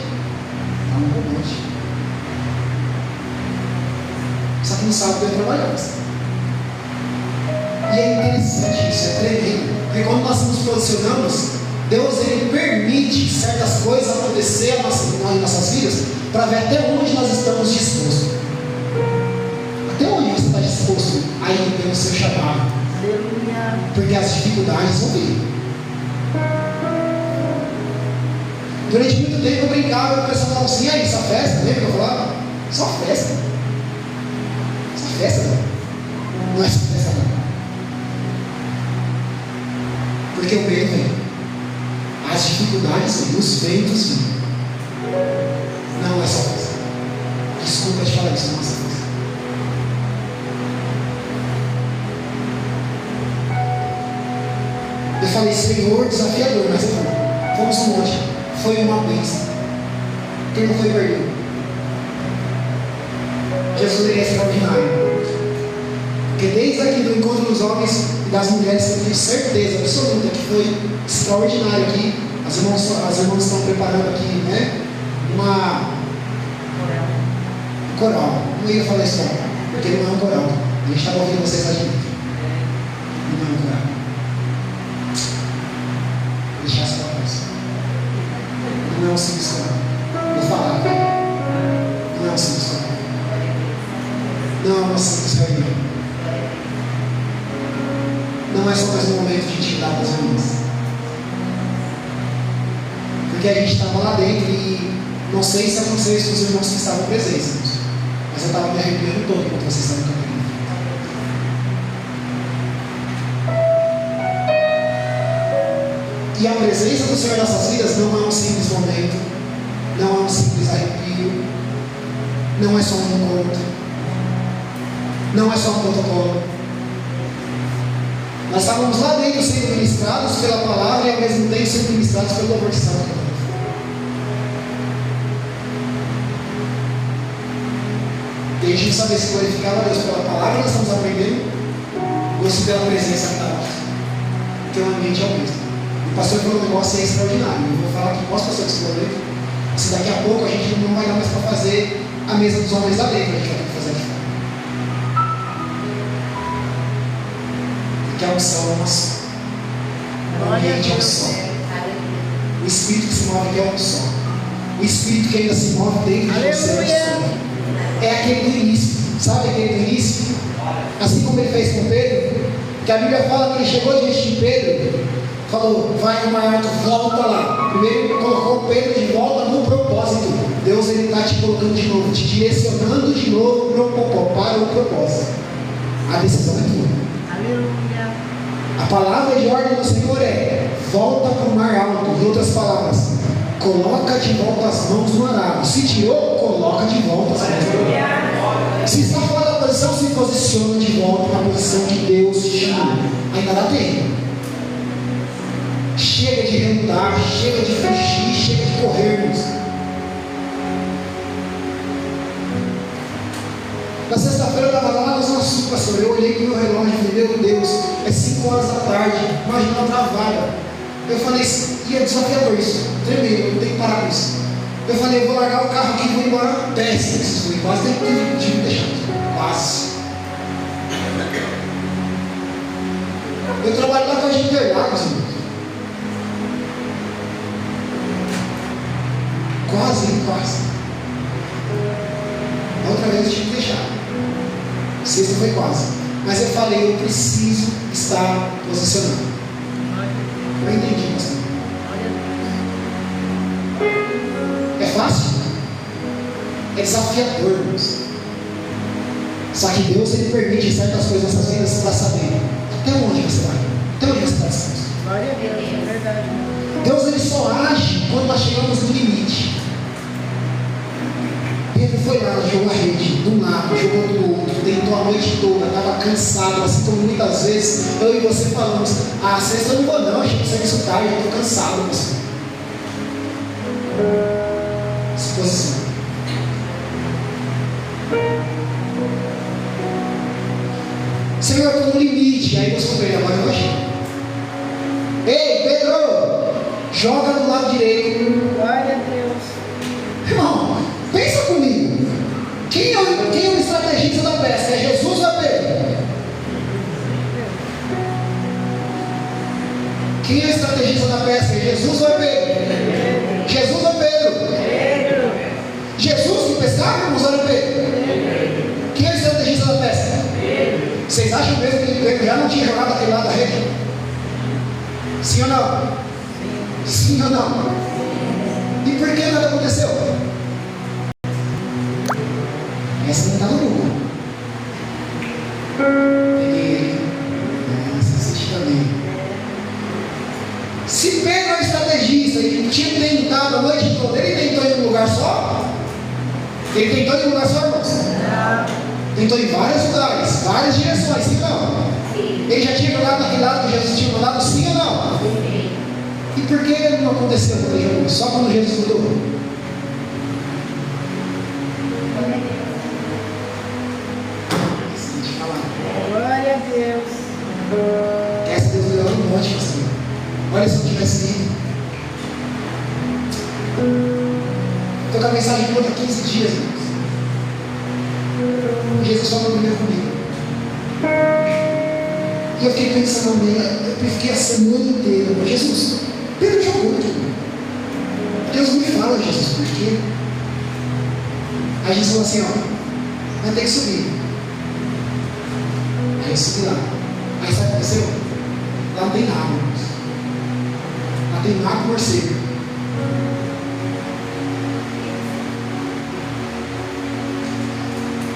Vamos pro monte. Só que no sábado eu ia trabalhar. E é interessante isso, é tremendo. Porque quando nós nos posicionamos, Deus ele permite certas coisas acontecer em nossas vidas para ver até onde nós estamos dispostos. Até onde você está disposto a ir pelo seu chamado? Aleluia. Porque as dificuldades vão vir. Durante muito tempo eu brincava, o pessoal falava assim: e aí, essa festa? Lembra que eu falava? Só festa. Só festa não. Não é só festa não. Porque o medo vem. As dificuldades vêm, os ventos vêm. Não é só festa. Desculpa te falar isso, não é só festa. Eu falei, Senhor, desafiador, mas eu falei, fomos no monte, foi uma bênção. Quem não foi perdido? Jesus é extraordinário. Porque desde aqui do encontro dos homens e das mulheres, eu tenho certeza absoluta que foi extraordinário aqui. As irmãs estão preparando aqui, né? Um coral. Não ia falar isso não, porque não é um coral. A gente estava ouvindo vocês lá de dentro. Não é um coral. Deixar essa palavra. Não é um simples coral. Vou falar. Não é um simples coral. Não é uma simples reunião. Não é só mais um momento de intimidade das irmãs. Porque a gente estava lá dentro e não sei se aconteceu isso com os irmãos que estavam presentes, mas eu estava me arrepiando todo enquanto vocês estavam cantando. E a presença do Senhor em nossas vidas não é um simples momento, não é um simples arrepio, não é só um encontro, não é só um protocolo. Nós estávamos lá dentro sendo ministrados pela palavra e ao mesmo tempo sendo ministrados pelo louvor de santo. E a gente saber se glorificava a Deus pela palavra, nós estamos aprendendo, ou se pela presença que está lá. Porque o ambiente é o mesmo. O pastor falou um negócio aí extraordinário. Eu vou falar aqui, posso passar esse momento? Se daqui a pouco a gente não vai dar mais para fazer a mesa dos homens lá dentro, a gente vai ter que fazer aqui. Porque a unção é uma só. O ambiente é um só. O Espírito que se move aqui é um só. O Espírito que ainda se move dentro de você é um só. É aquele do início, sabe aquele do início? Assim como ele fez com Pedro, que a Bíblia fala que ele chegou diante de Pedro, falou, vai no mar alto, volta lá. Primeiro ele colocou Pedro de volta no propósito. Deus ele está te colocando de novo, te direcionando de novo para o propósito. A decisão é tua. Aleluia. A palavra de ordem do Senhor é, volta para o mar alto. Em outras palavras, coloca de volta as mãos no arado. Se tirou, coloca de volta as mãos no arado. Se está fora da posição, se posiciona de volta na posição que Deus te tirou. Ainda dá tempo. Chega de relutar, chega de fugir, chega de corrermos. Na sexta-feira eu estava lá no Zona Sul, pastor. Eu olhei para o meu relógio e falei, meu Deus, é 5 horas da tarde, imagina uma travada. Eu falei, e é desafiador isso, tremendo, eu tenho que parar com isso. Eu falei, eu vou largar o carro aqui e vou embora péssimo. Quase tive que deixar. Quase. Eu trabalho lá com a gente Interlagos, irmão. Quase. A outra vez eu tive que deixar. Sexta foi quase. Mas eu falei, eu preciso estar posicionado. Eu entendi, pastor. É fácil? É desafiador, irmãos. Só que Deus ele permite certas coisas nessas vidas para saber até onde você vai, até onde você está disposto. Glória a Deus, é verdade. Deus ele só age quando nós chegamos no limite. Pedro foi lá, jogou a rede de um lado, jogou do outro, deitou a noite toda, estava cansado, assim como muitas vezes eu e você falamos: ah, sexta eu não vou não, a gente serviço tarde, eu estou cansado, você. Disposição. Senhor, eu estou no limite, aí você vem, agora eu achei. Ei, Pedro, joga do lado direito. Glória a Deus. Irmão, pensa comigo. Quem é o estrategista da pesca? É Jesus ou é Pedro? Quem é o estrategista da pesca? É Jesus ou é Pedro? Jesus ou é Pedro? Jesus que pescava, irmãos, ou era Pedro? Quem é o estrategista da pesca? Vocês acham mesmo que Pedro já não tinha jogado aquele lado da rede? Sim ou não? Sim ou não? E por que nada aconteceu? Essa não está no Google. Peguei. Essa assiste também. Se Pedro é estrategista e tinha tentado a noite toda, ele tentou em um lugar só? Ele tentou em um lugar só, irmãos? Tentou em vários lugares, várias direções, sim ou não? Ele já tinha jogado naquele lado que Jesus tinha mandado, sim ou não? E por que não aconteceu quando ele jogou? Só quando Jesus mudou? Glória a Deus. Essa Deus me deu um monte, assim. Olha se eu tivesse lido. Estou com a mensagem pronta há 15 dias, irmãos. Jesus falou primeiro comigo. E eu fiquei pensando, eu fiquei a semana inteira. Jesus, Pedro jogou tudo. Deus me fala, Jesus, por quê? Aí Jesus falou assim, ó, vai ter que subir. Aí eu subi lá. Aí sabe o que aconteceu? Lá não tem nada, irmãos. Lá tem nada morcego.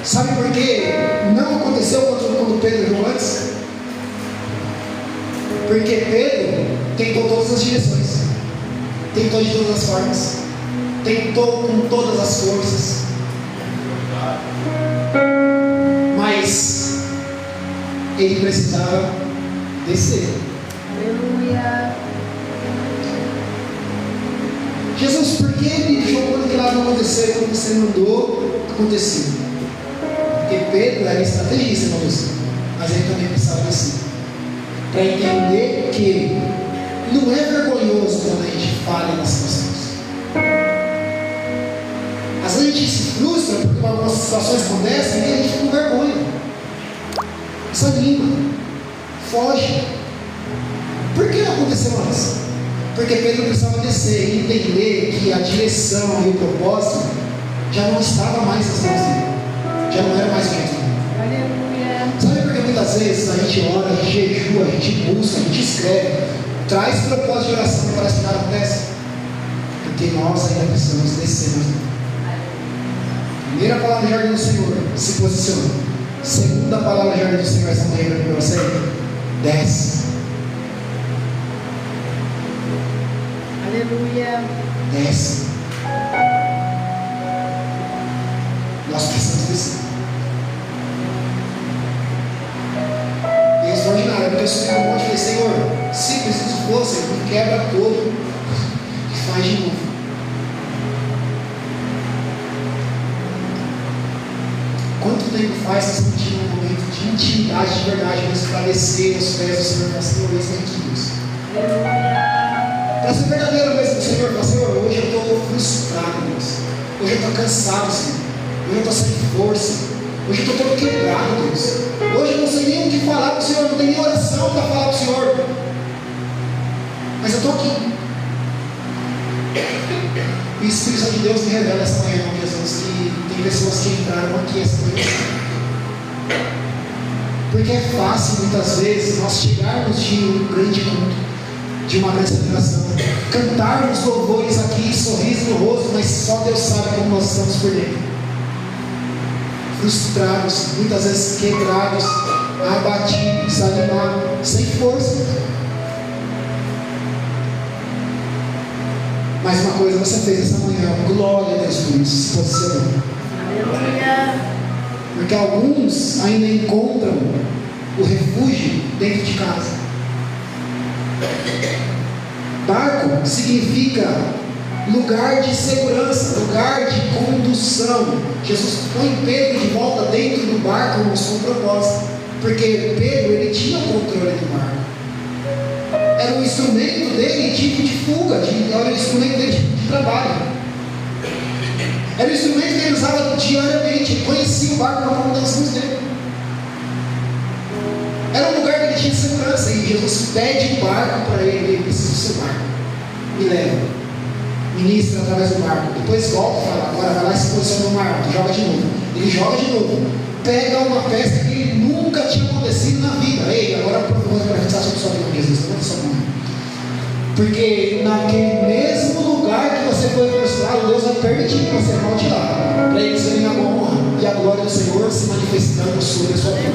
Sabe por que não aconteceu quando Pedro jogou antes? Porque Pedro tentou todas as direções, tentou de todas as formas, tentou com todas as forças, mas ele precisava descer. Aleluia. Jesus, por que ele jogou naquele lado não aconteceu? Quando você mandou, aconteceu. Porque Pedro era estrategista, irmãos, mas ele também precisava descer. Para entender que não é vergonhoso quando a gente falha nas situações. Às vezes a gente se frustra porque algumas situações acontecem e a gente fica com vergonha. Desanima, foge. Por que não aconteceu antes? Porque Pedro precisava descer e entender que a direção e o propósito já não estava mais nas mãos dele. Já não era mais o jeito dele. Aleluia. Sabe por que muitas vezes a gente ora, a gente jejua, a gente busca, a gente escreve, traz propósito de oração e parece que nada acontece? Porque nós ainda precisamos descer. Primeira palavra de ordem do Senhor, se posiciona. Segunda palavra de ordem do Senhor essa manhã para você, desce. Aleluia. Desce. Nós precisamos descer. E é extraordinário, porque eu subi um monte e falei, Senhor, se preciso for, Senhor, me quebra todo e faz de novo. Quanto tempo faz que você não tinha um momento de intimidade de verdade, mesmo para descer aos pés do Senhor e falar, Senhor, eis aqui, Deus. Para ser verdadeiro mesmo com o Senhor, falar, Senhor, hoje eu estou frustrado, Deus. Hoje eu estou cansado, Senhor. Hoje eu estou sem força. Hoje eu estou todo quebrado, Deus. Hoje eu não sei nem o que falar para o Senhor, não tenho nem oração para falar para o Senhor. Mas eu estou aqui. O Espírito Santo de Deus me revela essa manhã, irmão Jesus, que tem pessoas que entraram aqui essa manhã. Porque é fácil muitas vezes nós chegarmos de um grande culto, de uma grande celebração, cantarmos louvores aqui, sorriso no rosto, mas só Deus sabe como nós estamos por dentro. Frustrados, muitas vezes quebrados, abatidos, desanimados, sem força. Mas uma coisa você fez essa manhã, glória a Deus por isso, se posicionou. Aleluia. Porque alguns ainda encontram o refúgio dentro de casa. Barco significa lugar de segurança, lugar de condução. Jesus põe Pedro de volta dentro do barco, irmãos, com propósito. Porque Pedro, ele tinha o controle do barco. Era um instrumento dele de fuga, era um instrumento dele de trabalho. Era um instrumento que ele usava diariamente. Ele conhecia o barco na ponta das mãos dele. Era um lugar que ele tinha segurança. E Jesus pede o barco para ele. Ele precisa do seu barco. Me leva. Ministra através do barco. Depois volta e fala: agora vai lá e se posiciona no mar. Joga de novo. Ele joga de novo. Pega uma pesca que ele nunca tinha acontecido na vida. Ei, agora eu vou profetizar sobre sua vida, Jesus. Levanta sua mão. Porque naquele mesmo lugar que você foi frustrado, Deus vai permitir que você volte lá, para eles verem a honra e a glória do Senhor se manifestando sobre a sua vida.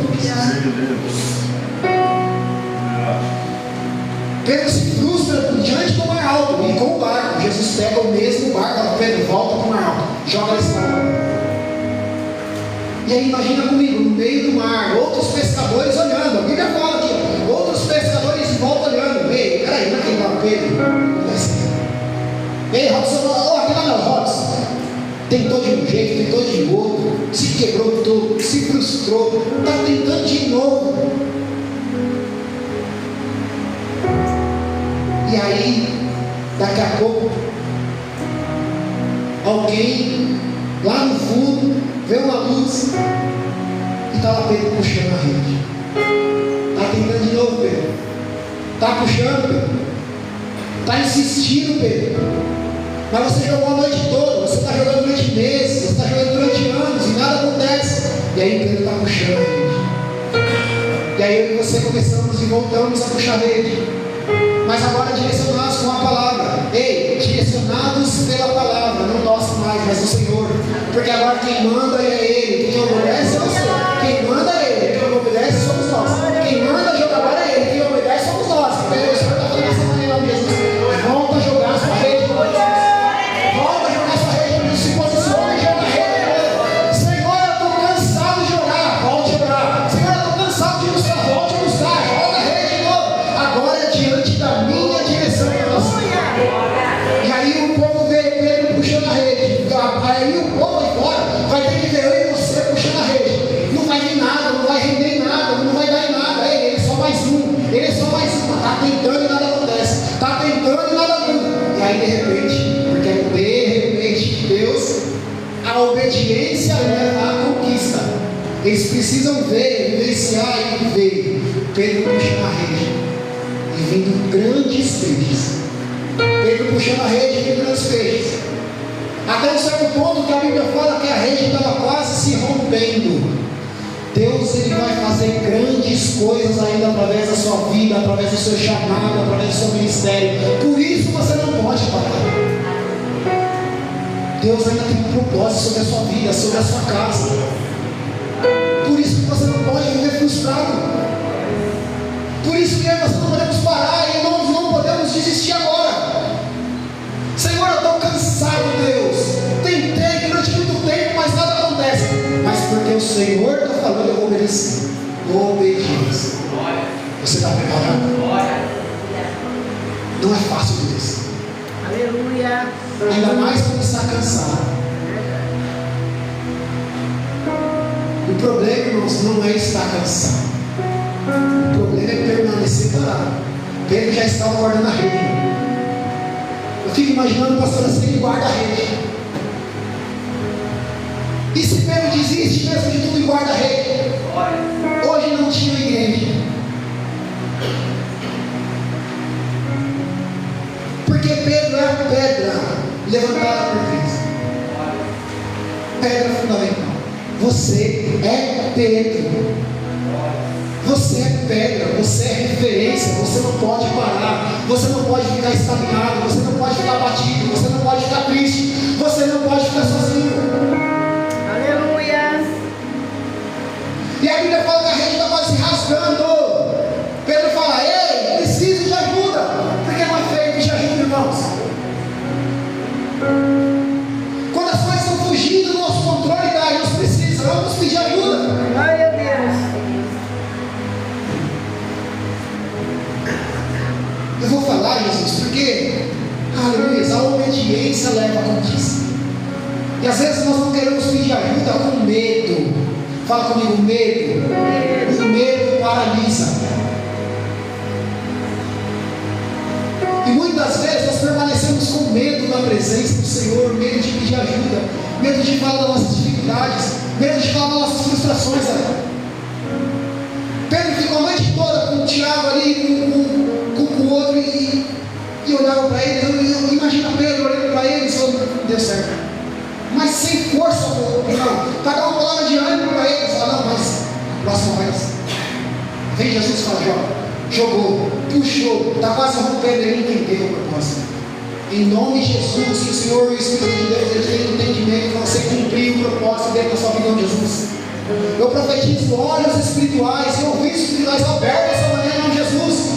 Pedro se frustra diante do mar alto e com o barco. Jesus pega o mesmo barco, fala: Pedro, volta para o mar alto, joga esse barco. E aí imagina comigo, no meio do mar, outros pescadores olhando. A Bíblia fala aqui, outros pescadores em volta olhando. Ei, peraí, não é quem estava Pedro? Ei, Robson, aqui não, Robson. Tentou de um jeito, tentou de outro, se quebrou todo, se frustrou, está tentando de novo. E aí, daqui a pouco, alguém lá no fundo vê uma luz e está lá Pedro puxando a rede. Está tentando de novo, Pedro. Está puxando, Pedro. Está insistindo, Pedro. Mas você jogou a noite toda, você está jogando durante meses, você está jogando durante anos e nada acontece. E aí Pedro está puxando a rede. E aí eu e você começamos e voltamos a puxar a rede. Mas agora direcionados com a palavra. Ei, direcionados pela palavra, não nós mais, mas o Senhor. Porque agora quem manda é Ele, quem obedece é você. Quem manda é Ele, quem obedece somos nós. Quem manda jogar agora é Ele, quem obedece somos nós. O Senhor está falando essa manhã, Jesus. Volta a jogar a sua rede, volta a jogar a sua rede, se posicione e joga a rede. Senhor, eu estou cansado de jogar, volte a jogar. Senhor, eu estou cansado de buscar, volte a buscar, joga a rede de novo. Agora é diante da minha direção para você. E aí o povo vê Pedro puxando a rede. Aí o povo aí fora vai ter que ver eu e você puxando a rede. Não vai vir nada, não vai render nada, não vai dar em nada. Ele é só mais um, ele é só mais um. Está tentando e nada acontece. Está tentando e nada muda. E aí de repente, porque de repente Deus, a obediência leva à conquista. Eles precisam ver, vivenciar e ver Pedro puxando a rede e vindo grandes peixes. Pedro puxando a rede e vindo grandes peixes. Até um certo ponto que a Bíblia fala que a rede estava quase se rompendo. Deus, Ele vai fazer grandes coisas ainda através da sua vida, através do seu chamado, através do seu ministério. Por isso você não pode parar. Deus ainda tem um propósito sobre a sua vida, sobre a sua casa. Por isso que você não pode viver frustrado. Por isso que nós não podemos parar e nós não podemos desistir agora. Senhor, eu estou cansado, Deus. Tentei durante muito tempo, mas nada acontece. Mas porque o Senhor está falando, eu vou obedecer. Obediência. Você está preparado? Não é fácil obedecer. Aleluia. Ainda mais quando está cansado. O problema, irmãos, não é estar cansado. O problema é permanecer parado. Pedro já estava guardando a rede. Eu fico imaginando o pastor assim, ele guarda a rede. E se Pedro desiste mesmo de tudo e guarda a rede? Hoje não tinha igreja. Porque Pedro é a pedra levantada por Cristo. Pedra fundamental. Você é Pedro. Você é pedra, você é referência, você não pode parar, você não pode ficar estagnado, você não pode ficar abatido, você não pode ficar triste, você não pode ficar sozinho. Aleluia. E a Bíblia fala que a rede está quase se rasgando. Pedro fala: ei, preciso de ajuda, porque não é feito de ajuda, irmãos. Quando as coisas estão fugindo do nosso controle, da obediência leva à conquista. E às vezes nós não queremos pedir ajuda com medo. Fala comigo, medo. O medo paralisa. E muitas vezes nós permanecemos com medo da presença do Senhor, medo de pedir ajuda, medo de falar das nossas dificuldades, medo de falar das nossas frustrações. Pedro ficou a noite toda com o Tiago ali, com o outro, e olhava para ele. Eu imagino Pedro olhando para ele e falando, não deu certo. Mas sem força, para dar uma palavra de ânimo para ele, fala, não, mas próximo vai assim. Vem Jesus e fala, joga. Jogou, puxou, está quase rompendo, ele entendeu o propósito. Em nome de Jesus, que o Senhor e o Espírito de Deus, ele tem entendimento para você cumprir o propósito dentro da sua vida, em nome de Jesus. Eu profetizo olhos espirituais e ouvidos espirituais abertos essa manhã, em nome de Jesus.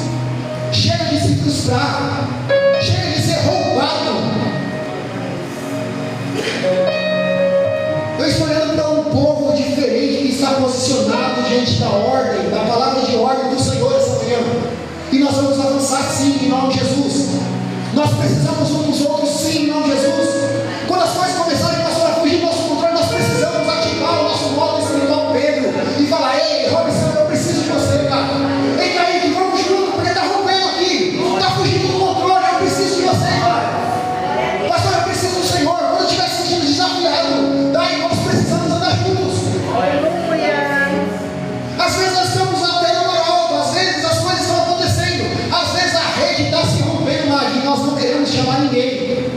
Chega de se frustrar, chega de ser roubado. Eu estou olhando para um povo diferente que está posicionado diante da ordem, da palavra de ordem do Senhor essa manhã. E nós vamos avançar sim, em nome de Jesus. Nós precisamos uns dos outros sim, em nome de Jesus. Quando as coisas começarem a fugir do nosso controle, nós precisamos ativar o nosso modo espiritual Pedro e falar, ei, Robson, eu preciso de você, cara. Ei, Kaique, vamos junto, porque está rompendo aqui, está fugindo do controle, eu preciso de você, cara. Pastor, eu preciso do Senhor. Quando eu estiver sentindo desafiado, daí nós precisamos andar juntos. Às vezes nós estamos até no moral, às vezes as coisas estão acontecendo, às vezes a rede está se rompendo, mas nós não queremos chamar ninguém.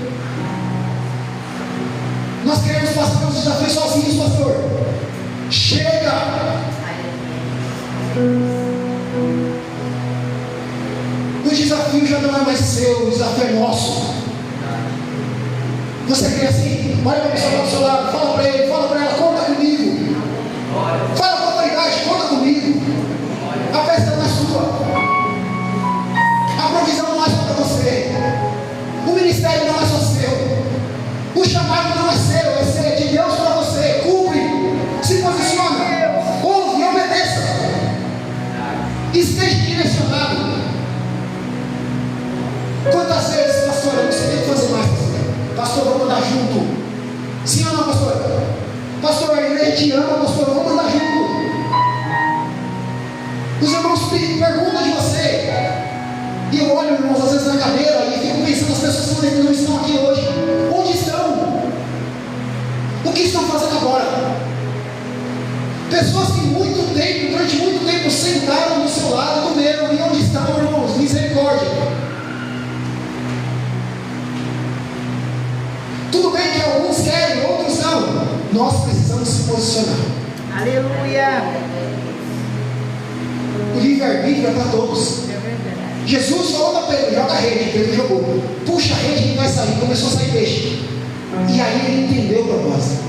Nós queremos passar os desafios sozinhos, pastor. Chega! O desafio já não é mais seu, o desafio é nosso. Você quer assim? Olha para a pessoa do seu lado, fala para ele, fala para ela, conta comigo. Fala com a autoridade, conta comigo. A festa não é sua. A provisão não é só para você. O ministério não é só seu. O chamado não é seu, é de Deus para você. Cumpre, se posiciona, ouve e obedeça. Esteja direcionado. Quantas vezes, pastor, eu não sei nem fazer mais, pastor, vamos andar junto. Sim ou não, pastor? Pastor, a igreja te ama, pastor, vamos andar junto. Os irmãos perguntam de você. E eu olho, irmãos, às vezes na cadeira e fico pensando nas pessoas que não estão aqui hoje. Onde estão? O que estão fazendo agora? Pessoas que durante muito tempo sentaram do seu lado, comeram. E onde estão, irmãos? Misericórdia. Tudo bem que alguns querem, outros não. Nós precisamos se posicionar. Aleluia. O livre-arbítrio é para todos. É verdade. Jesus falou para Pedro, joga a rede. Pedro jogou. Puxa a rede, quem vai sair? Começou a sair peixe. E aí ele entendeu o propósito.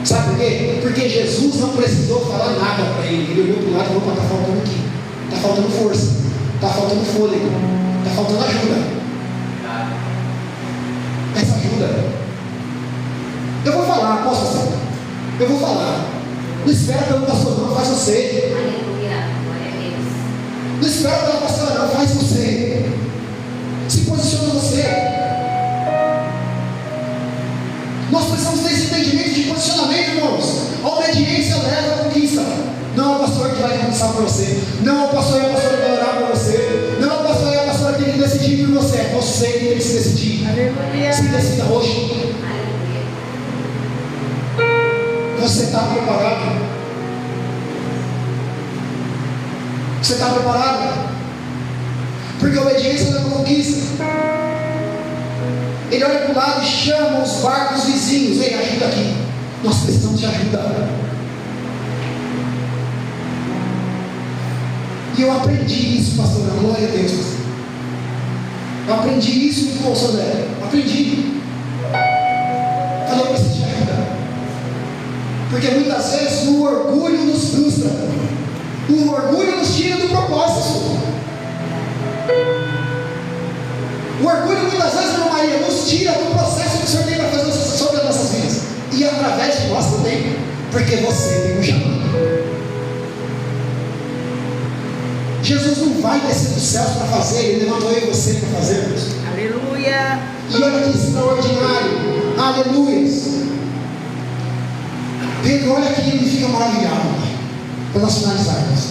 Sabe por quê? Porque Jesus não precisou falar nada para ele. Ele olhou para o lado e falou, está faltando aqui. Está faltando força. Está faltando fôlego. Está faltando ajuda. Essa ajuda. Eu vou falar, posso ser? Eu vou falar. Não espera pelo pastor não, faz você. Não espera pela pastora não, faz você. Se posiciona você. Nós precisamos ter esse entendimento de posicionamento, irmãos. A obediência leva à conquista. Não é o pastor que vai conquistar por você. Não é o pastor e a pastora que vai orar por você. Não é o pastor e a pastora que tem que decidir por você. É você que tem que se decidir. Aleluia. Se decida hoje. Você está preparado? Você está preparado? Porque a obediência leva à conquista. Ele olha para o lado e chama os barcos vizinhos. Vem, ajuda aqui. Nós precisamos de ajuda. E eu aprendi isso, pastor. Glória a Deus. Eu aprendi isso com o Sodré. Aprendi. Falei, eu preciso de ajuda. Porque muitas vezes o orgulho nos frustra. O orgulho nos tira do propósito. O orgulho muitas vezes, irmã Maria, nos tira do processo que o Senhor tem para fazer sobre as nossas vidas. E através de nós também. Porque você tem um chamado. Jesus não vai descer dos céus para fazer. Ele levantou eu e você para fazer. Aleluia. E olha que extraordinário. Aleluias. Pedro olha aqui e ele fica maravilhado. Para nós finalizarmos.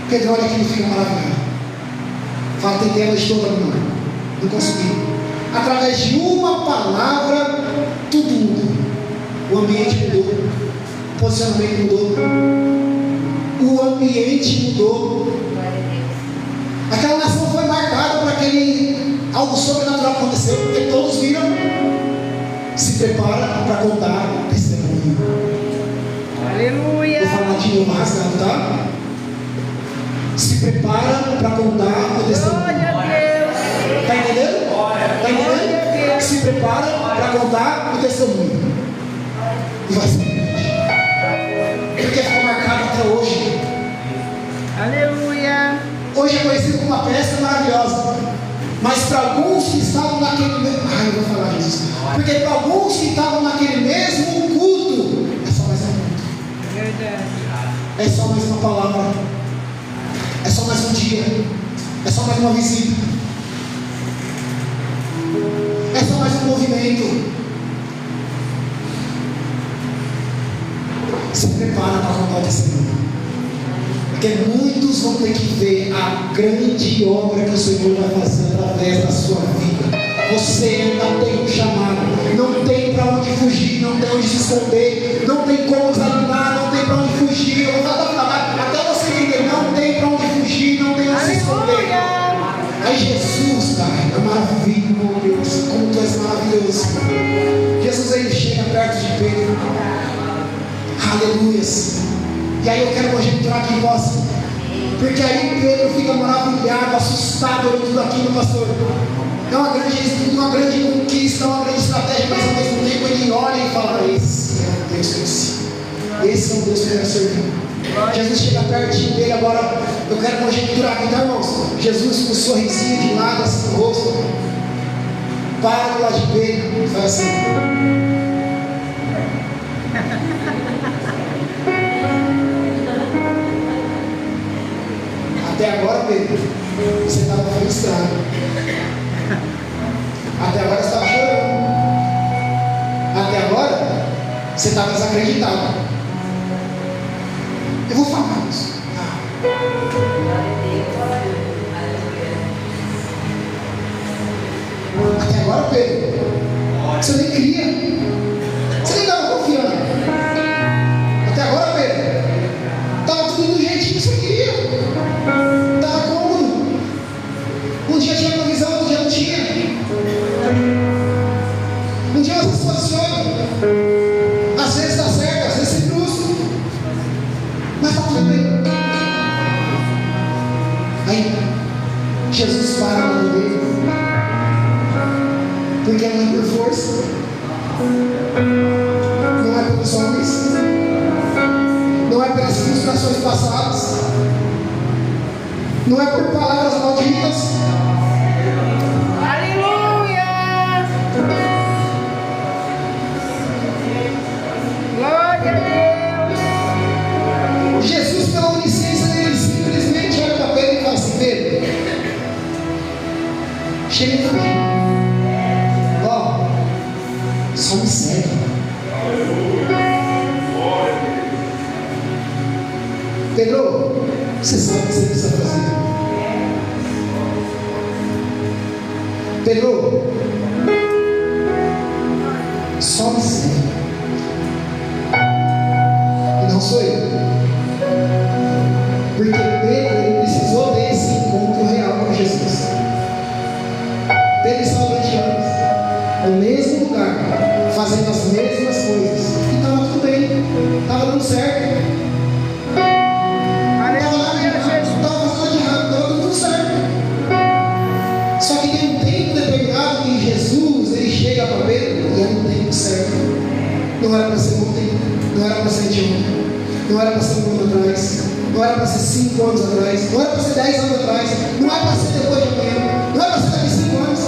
Pedro olha aqui e ele fica maravilhado. Fala, tentei a noite toda, não consegui. Através de uma palavra, tudo mudou. O ambiente mudou. O posicionamento mudou. O ambiente mudou. Aquela nação foi marcada por aquele algo sobrenatural aconteceu, porque todos viram. Se prepara para contar o testemunho. Aleluia. Vou falar de novo rasgado, tá? Se prepara para contar o testemunho. Glória a Deus. Está entendendo? Está entendendo? Se prepara para contar o testemunho. E vai ser grande. Porque ficou marcado até hoje. Aleluia. Hoje é conhecido como uma festa maravilhosa. Mas para alguns que estavam naquele mesmo. Ai, eu vou falar isso. Porque para alguns que estavam naquele mesmo culto, é só mais um culto. Verdade. É só mais uma palavra. É só mais um dia. É só mais uma visita. É só mais um movimento. Se prepara para contar o testemunho. Porque muitos vão ter que ver a grande obra que o Senhor vai fazer através da sua vida. Você ainda tem um chamado. Não tem para onde fugir, não tem onde se esconder, não tem como desanimar, não tem para onde fugir. Eu vou falar, até você entender, não tem para onde fugir, não tem onde se esconder. Aí Jesus, Pai, é maravilha, meu Deus, como Tu és maravilhoso. Jesus, ele chega perto de Pedro. Aleluias. E aí eu quero hoje entrar aqui em vós. Porque aí Pedro fica maravilhado, assustado com tudo aquilo, pastor. É uma grande conquista, uma grande estratégia, mas ao mesmo tempo ele olha e fala: esse é o Deus que eu sigo. Esse é o Deus que eu quero servir. Jesus chega pertinho dele agora. Eu quero conjecturar aqui, tá, irmãos? Jesus com um sorrisinho de lado assim no rosto. Para do lado de Pedro e faz assim. Até agora, Pedro, você estava frustrado. Até agora você estava chorando. Até agora você estava desacreditado. Eu vou falar isso. Até agora, Pedro, você nem queria. Você nem estava confiando. Até agora, Pedro, estava tudo do jeitinho que você queria. Estava cômodo. Um dia tinha uma visão, um dia não tinha. Um dia você se posiciona. Às vezes dá certo, às vezes se frustra. Mas está tudo bem. Aí, Jesus para no lado dele. Porque não é por força. Não é pelos homens. Não é pelas frustrações passadas. Não é por palavras malditas. Aleluia. Glória a Deus. Jesus, pela onisciência dele, simplesmente olha para Pedro e fala assim: Pedro, chega aqui. Ó, só me segue. Pedro, você sabe o que você precisa fazer. Pedro, só me segue. E não sou eu. Porque Pedro, ele precisou desse encontro real com Jesus. Pedro estava durante anos no mesmo lugar, fazendo as mesmas coisas. E estava tudo bem, estava dando certo. Para Pedro, e era no tempo certo. Não era para ser ontem, não era para ser anteontem, não era para ser um ano atrás, não era para ser 5 anos atrás, não era para ser 10 anos atrás, não era para ser depois de amanhã, não era para ser daqui 5 anos.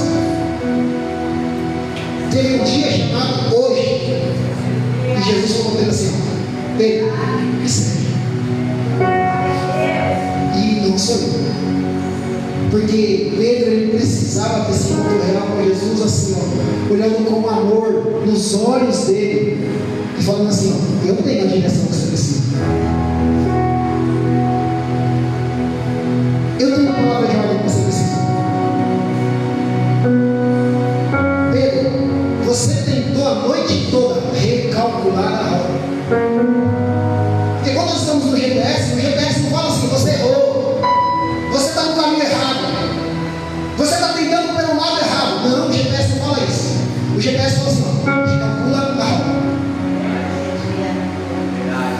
Teve um dia chamado hoje, e Jesus falou para ele assim: Pedro, me segue. E não sou eu, Porque Pedro, ele precisava ter esse encontro real com Jesus, assim, ó, olhando com amor nos olhos dele e falando assim, ó, eu tenho a direção que você precisa. Eu tenho a palavra de ordem que você precisa. Pedro, você tentou a noite toda recalcular a rota. Porque quando nós estamos no GPS não fala assim, você errou, você está no caminho errado, você está tentando pelo lado errado. Não, o GPS não fala isso. O GPS fala assim, ó, recalcula a rota.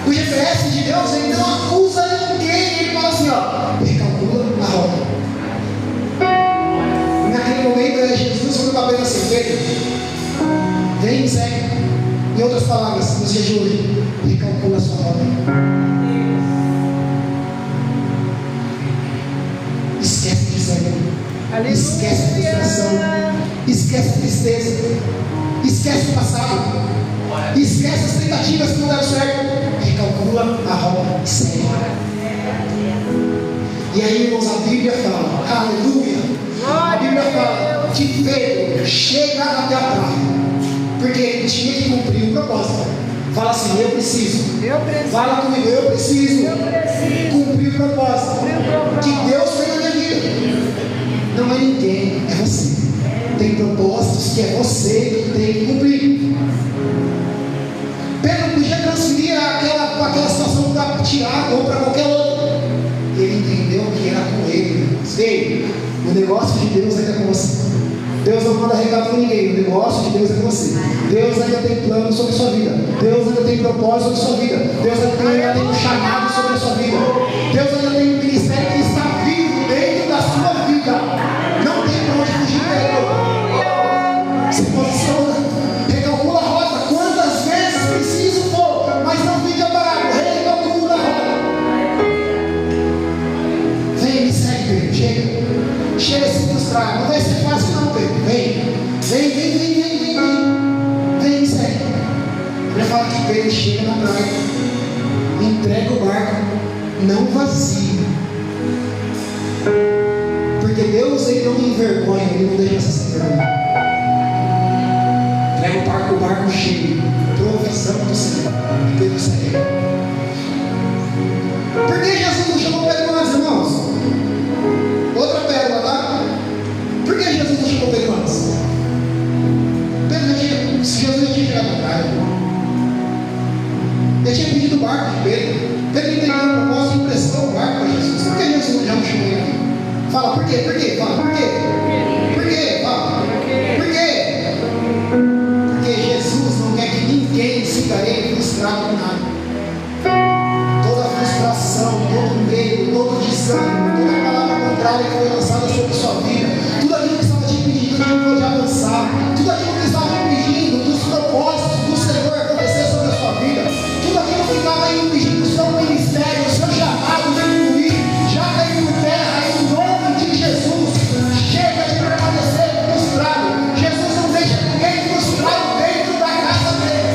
O GPS de Deus, ele não acusa ninguém, ele fala assim, ó, recalcula a rota. Naquele momento, Jesus falou para Pedro assim, Pedro, vem e segue. Em outras palavras, nos dias de hoje, recalcula a sua rota. Esquece de desânimo, esquece a frustração, esquece a tristeza, esquece o passado, esquece as tentativas que não deram certo. Recalcula a rota e segue. E aí, irmãos, a Bíblia fala, aleluia, a Bíblia fala que Pedro chega até a praia, porque ele tinha que cumprir o propósito. Fala assim, eu preciso. Fala comigo, eu preciso cumprir o propósito que Deus fez na minha vida. Não é ninguém, é você. Tem propósitos que é você que tem que cumprir. Pedro podia transferir aquela situação para Tiago ou para qualquer outro. Ele entendeu que era com ele. Ei, o negócio de Deus é com você. Deus não manda recado com ninguém, o negócio de Deus é com você. Deus ainda tem plano sobre a sua vida. Deus ainda tem propósito sobre a sua vida. Deus ainda tem um chamado sobre a sua vida. Deus ainda tem um ministério que está vivo dentro da sua vida. Não tem para onde fugir dele. Se posiciona, recalcula a rota quantas vezes preciso for, mas não fica parado, recalcula a rota. Vem, me segue, Pedro, chega a se frustrar, não vai ser fácil não, Pedro. Vem, me segue. Ele fala que Pedro chega na praia, entrega o barco, não vazio, porque Deus, ele não me envergonha, ele não deixa essa vergonha. Entrega o barco cheio, provisão do Senhor, e Pedro segue. Por que Jesus não chamou Pedro antes, irmãos? Outra pérola, tá? Por que Jesus não chamou Pedro antes? Jesus já tinha chegado na praia. Ele tinha pedido o barco de Pedro. Pedro entendeu o propósito e emprestou o barco para Jesus. Por que Jesus já não chamou ele aqui? Fala, por quê? Fala, por quê? Por quê? Fala, por quê? Porque Jesus não quer que ninguém siga ele frustrado com nada. Toda frustração, todo medo, todo desânimo, toda palavra contrária que foi lançada sobre a sua vida, tudo aquilo que estava te impedindo de avançar, tudo aquilo que estava te impedindo dos propósitos do Senhor acontecer sobre a sua vida, tudo aquilo que estava impedindo o seu ministério, o seu chamado de fluir, já caiu por terra em nome de Jesus. Chega de permanecer frustrado. Jesus não deixa ninguém frustrado dentro da casa dele.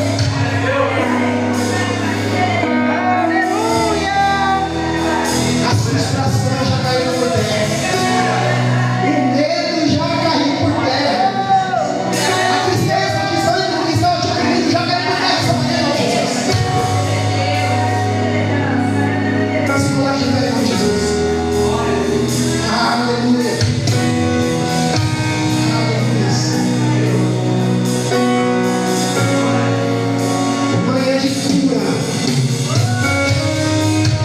A frustração já caiu por terra. O medo já caiu por terra. A tristeza, o desânimo que estava te oprimindo já caiu por terra essa manhã, Jesus. Se coloque em pé com Jesus. Aleluia. Manhã de cura.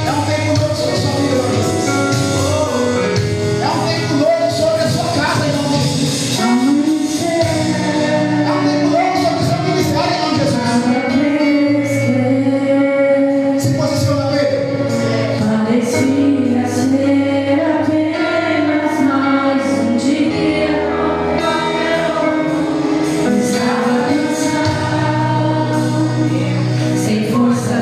É um tempo novo sobre a sua vida, irmão Jesus. É um tempo novo sobre a sua casa, irmão Jesus. É um tempo novo sobre o seu ministério, irmão Jesus. Se posiciona, Pedro. Parecia ser apenas mais um dia. Estava cansado, sem força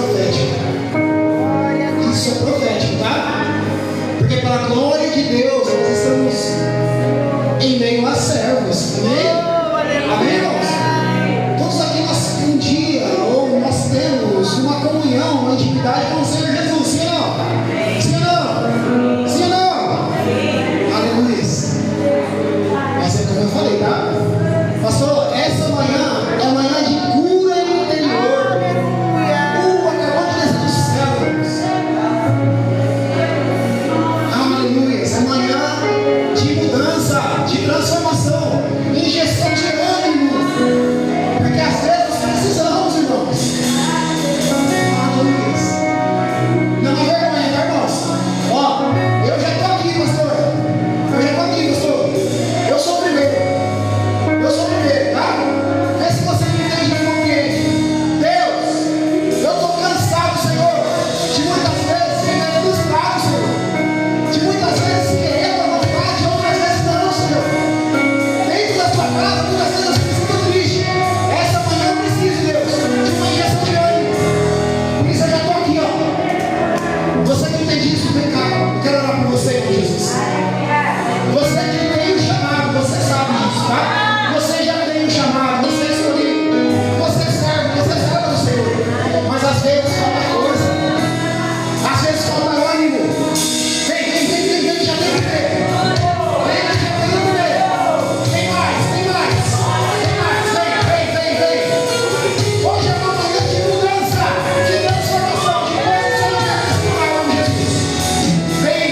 profético. Isso é profético, tá? Porque para a glória de Deus, nós estamos em meio a servos. Amém? Amém, irmãos? Todos aqui nós um dia, ou nós temos uma comunhão, uma intimidade com o Senhor Jesus. Sim ou não? Sim ou não? Sim ou não? Aleluia. Mas é como eu falei, tá? Pastor, essa manhã é manhã de cura interior. Acabou de descer dos céus. Aleluia. É manhã de mudança, de transformação, injeção de ânimo. Porque às vezes nós precisamos, irmãos. Aleluia. Não é vergonha, tá, irmãos? Ó, eu já estou aqui, pastor. Eu sou o primeiro. Tá? Vê se você me entende e me compreende. Deus, eu estou cansado, Senhor, de muitas vezes querer frustrado, Senhor. De muitas vezes querer a vontade, outras vezes não, Senhor. Dentro da sua casa, muitas vezes eu fico triste. Essa manhã eu preciso, Deus, de uma injeção de ânimo. Por isso eu já estou aqui, ó. Você que entende isso, vem cá. Eu quero orar por você, irmão Jesus. Você que tem o chamado, você sabe disso, tá? Você já tem um chamado, você é escolhido, você serve do Senhor. Mas às vezes falta coisa, às vezes falta ânimo. Vem, já tem que ver. Tem mais. Vem. Hoje é uma manhã de mudança, de transformação, de transformação. Jesus. Vem.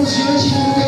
diante do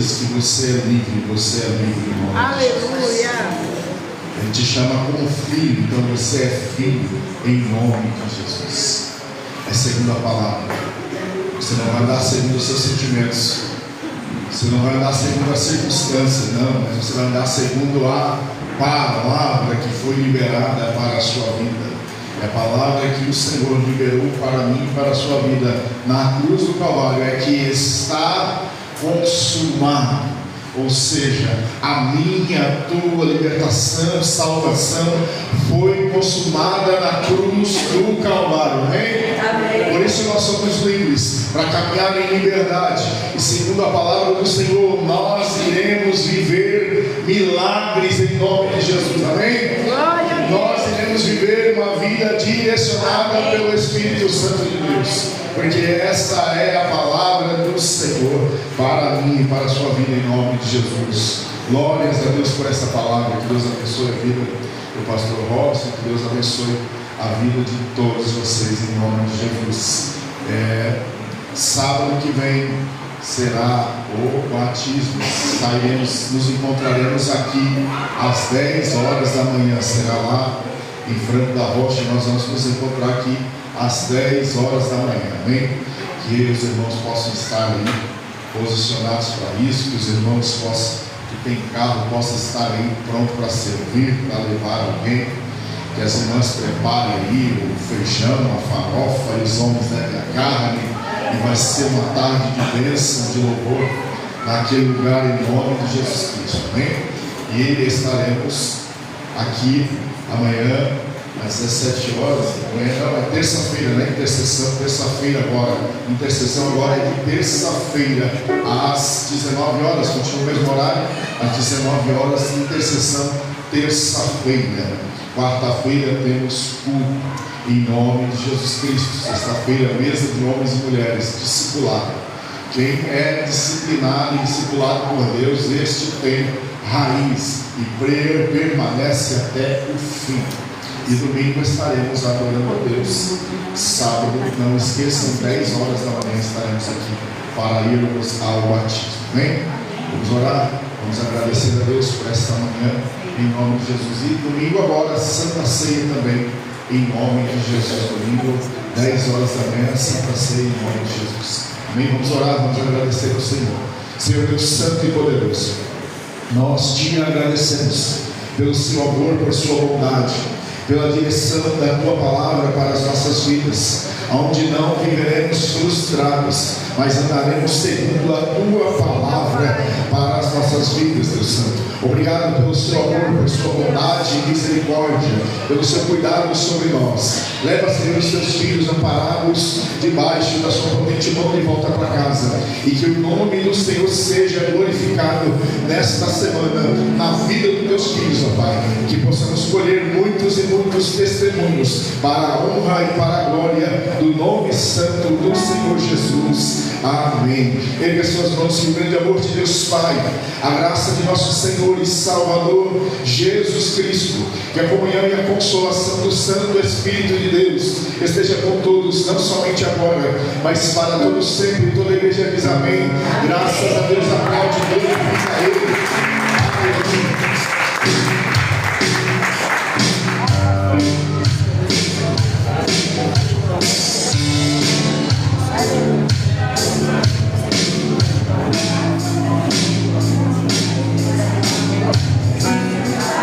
diz que você é livre em nome de Jesus. Aleluia. Ele te chama como filho, então você é filho em nome de Jesus. É segundo a palavra. Você não vai andar segundo os seus sentimentos. Você não vai andar segundo as circunstâncias, não, mas você vai andar segundo a palavra que foi liberada para a sua vida. É a palavra que o Senhor liberou para mim e para a sua vida na cruz do Calvário. É que está consumado. Ou seja, a minha, a tua libertação, salvação foi consumada na cruz do Calvário. Amém? Amém. Por isso nós somos livres para caminhar em liberdade. E segundo a palavra do Senhor, nós iremos viver milagres em nome de Jesus. Amém? Glória a Deus. Nós iremos viver uma vida direcionada pelo Espírito Santo de Deus, porque essa é a palavra do Senhor para mim e para a sua vida em nome de Jesus. Glórias a Deus por essa palavra. Que Deus abençoe a vida do pastor Robson, que Deus abençoe a vida de todos vocês em nome de Jesus. Sábado que vem será o batismo. Nos encontraremos aqui às 10 horas da manhã. Será lá em Franco da Rocha. Nós vamos nos encontrar aqui às 10 horas da manhã. Amém? Que os irmãos possam estar aí posicionados para isso. Que os irmãos que tem carro possam estar aí pronto para servir, para levar alguém. Que as irmãs preparem aí o feijão, a farofa, e os homens levem a carne. E vai ser uma tarde de bênção, de louvor naquele lugar em nome de Jesus Cristo. Amém? E estaremos aqui amanhã às 17 horas. Amanhã não, é terça-feira, né? Intercessão, terça-feira agora. Intercessão agora é de terça-feira às 19 horas. Continua o mesmo horário, às 19 horas. Intercessão, terça-feira. Quarta-feira temos culto em nome de Jesus Cristo. Sexta-feira, mesa de homens e mulheres, discipulado. Quem é disciplinado e discipulado por Deus, este tem raiz e permanece até o fim. E domingo estaremos adorando a Deus. Sábado, não esqueçam, 10 horas da manhã estaremos aqui para irmos ao batismo. Amém? Vamos orar, vamos agradecer a Deus por esta manhã, em nome de Jesus. E domingo agora, Santa Ceia também, em nome de Jesus. Domingo, 10 horas da manhã, Santa Ceia, em nome de Jesus. Amém? Vamos orar, vamos agradecer ao Senhor. Senhor Deus Santo e Poderoso, nós te agradecemos pelo seu amor, por sua bondade, pela direção da tua palavra para as nossas vidas, onde não viveremos frustrados, mas andaremos segundo a tua palavra para as nossas vidas, Deus Santo. Obrigado pelo seu amor, por sua bondade e misericórdia, pelo seu cuidado sobre nós. Leva, Senhor, os teus filhos amparados debaixo da sua potente mão de volta para casa, e que o nome do Senhor seja glorificado nesta semana na vida dos teus filhos, ó Pai. Que possamos colher muitos e muitos testemunhos para a honra e para a glória do nome santo do Senhor Jesus. Amém. Ergue as suas mãos, que o grande amor de Deus Pai, a graça de nosso Senhor e Salvador Jesus Cristo, que a comunhão e a consolação do Santo Espírito de Deus esteja com todos, não somente agora, mas para todos sempre. Toda a igreja diz amém. Graças a Deus, aplaude Deus.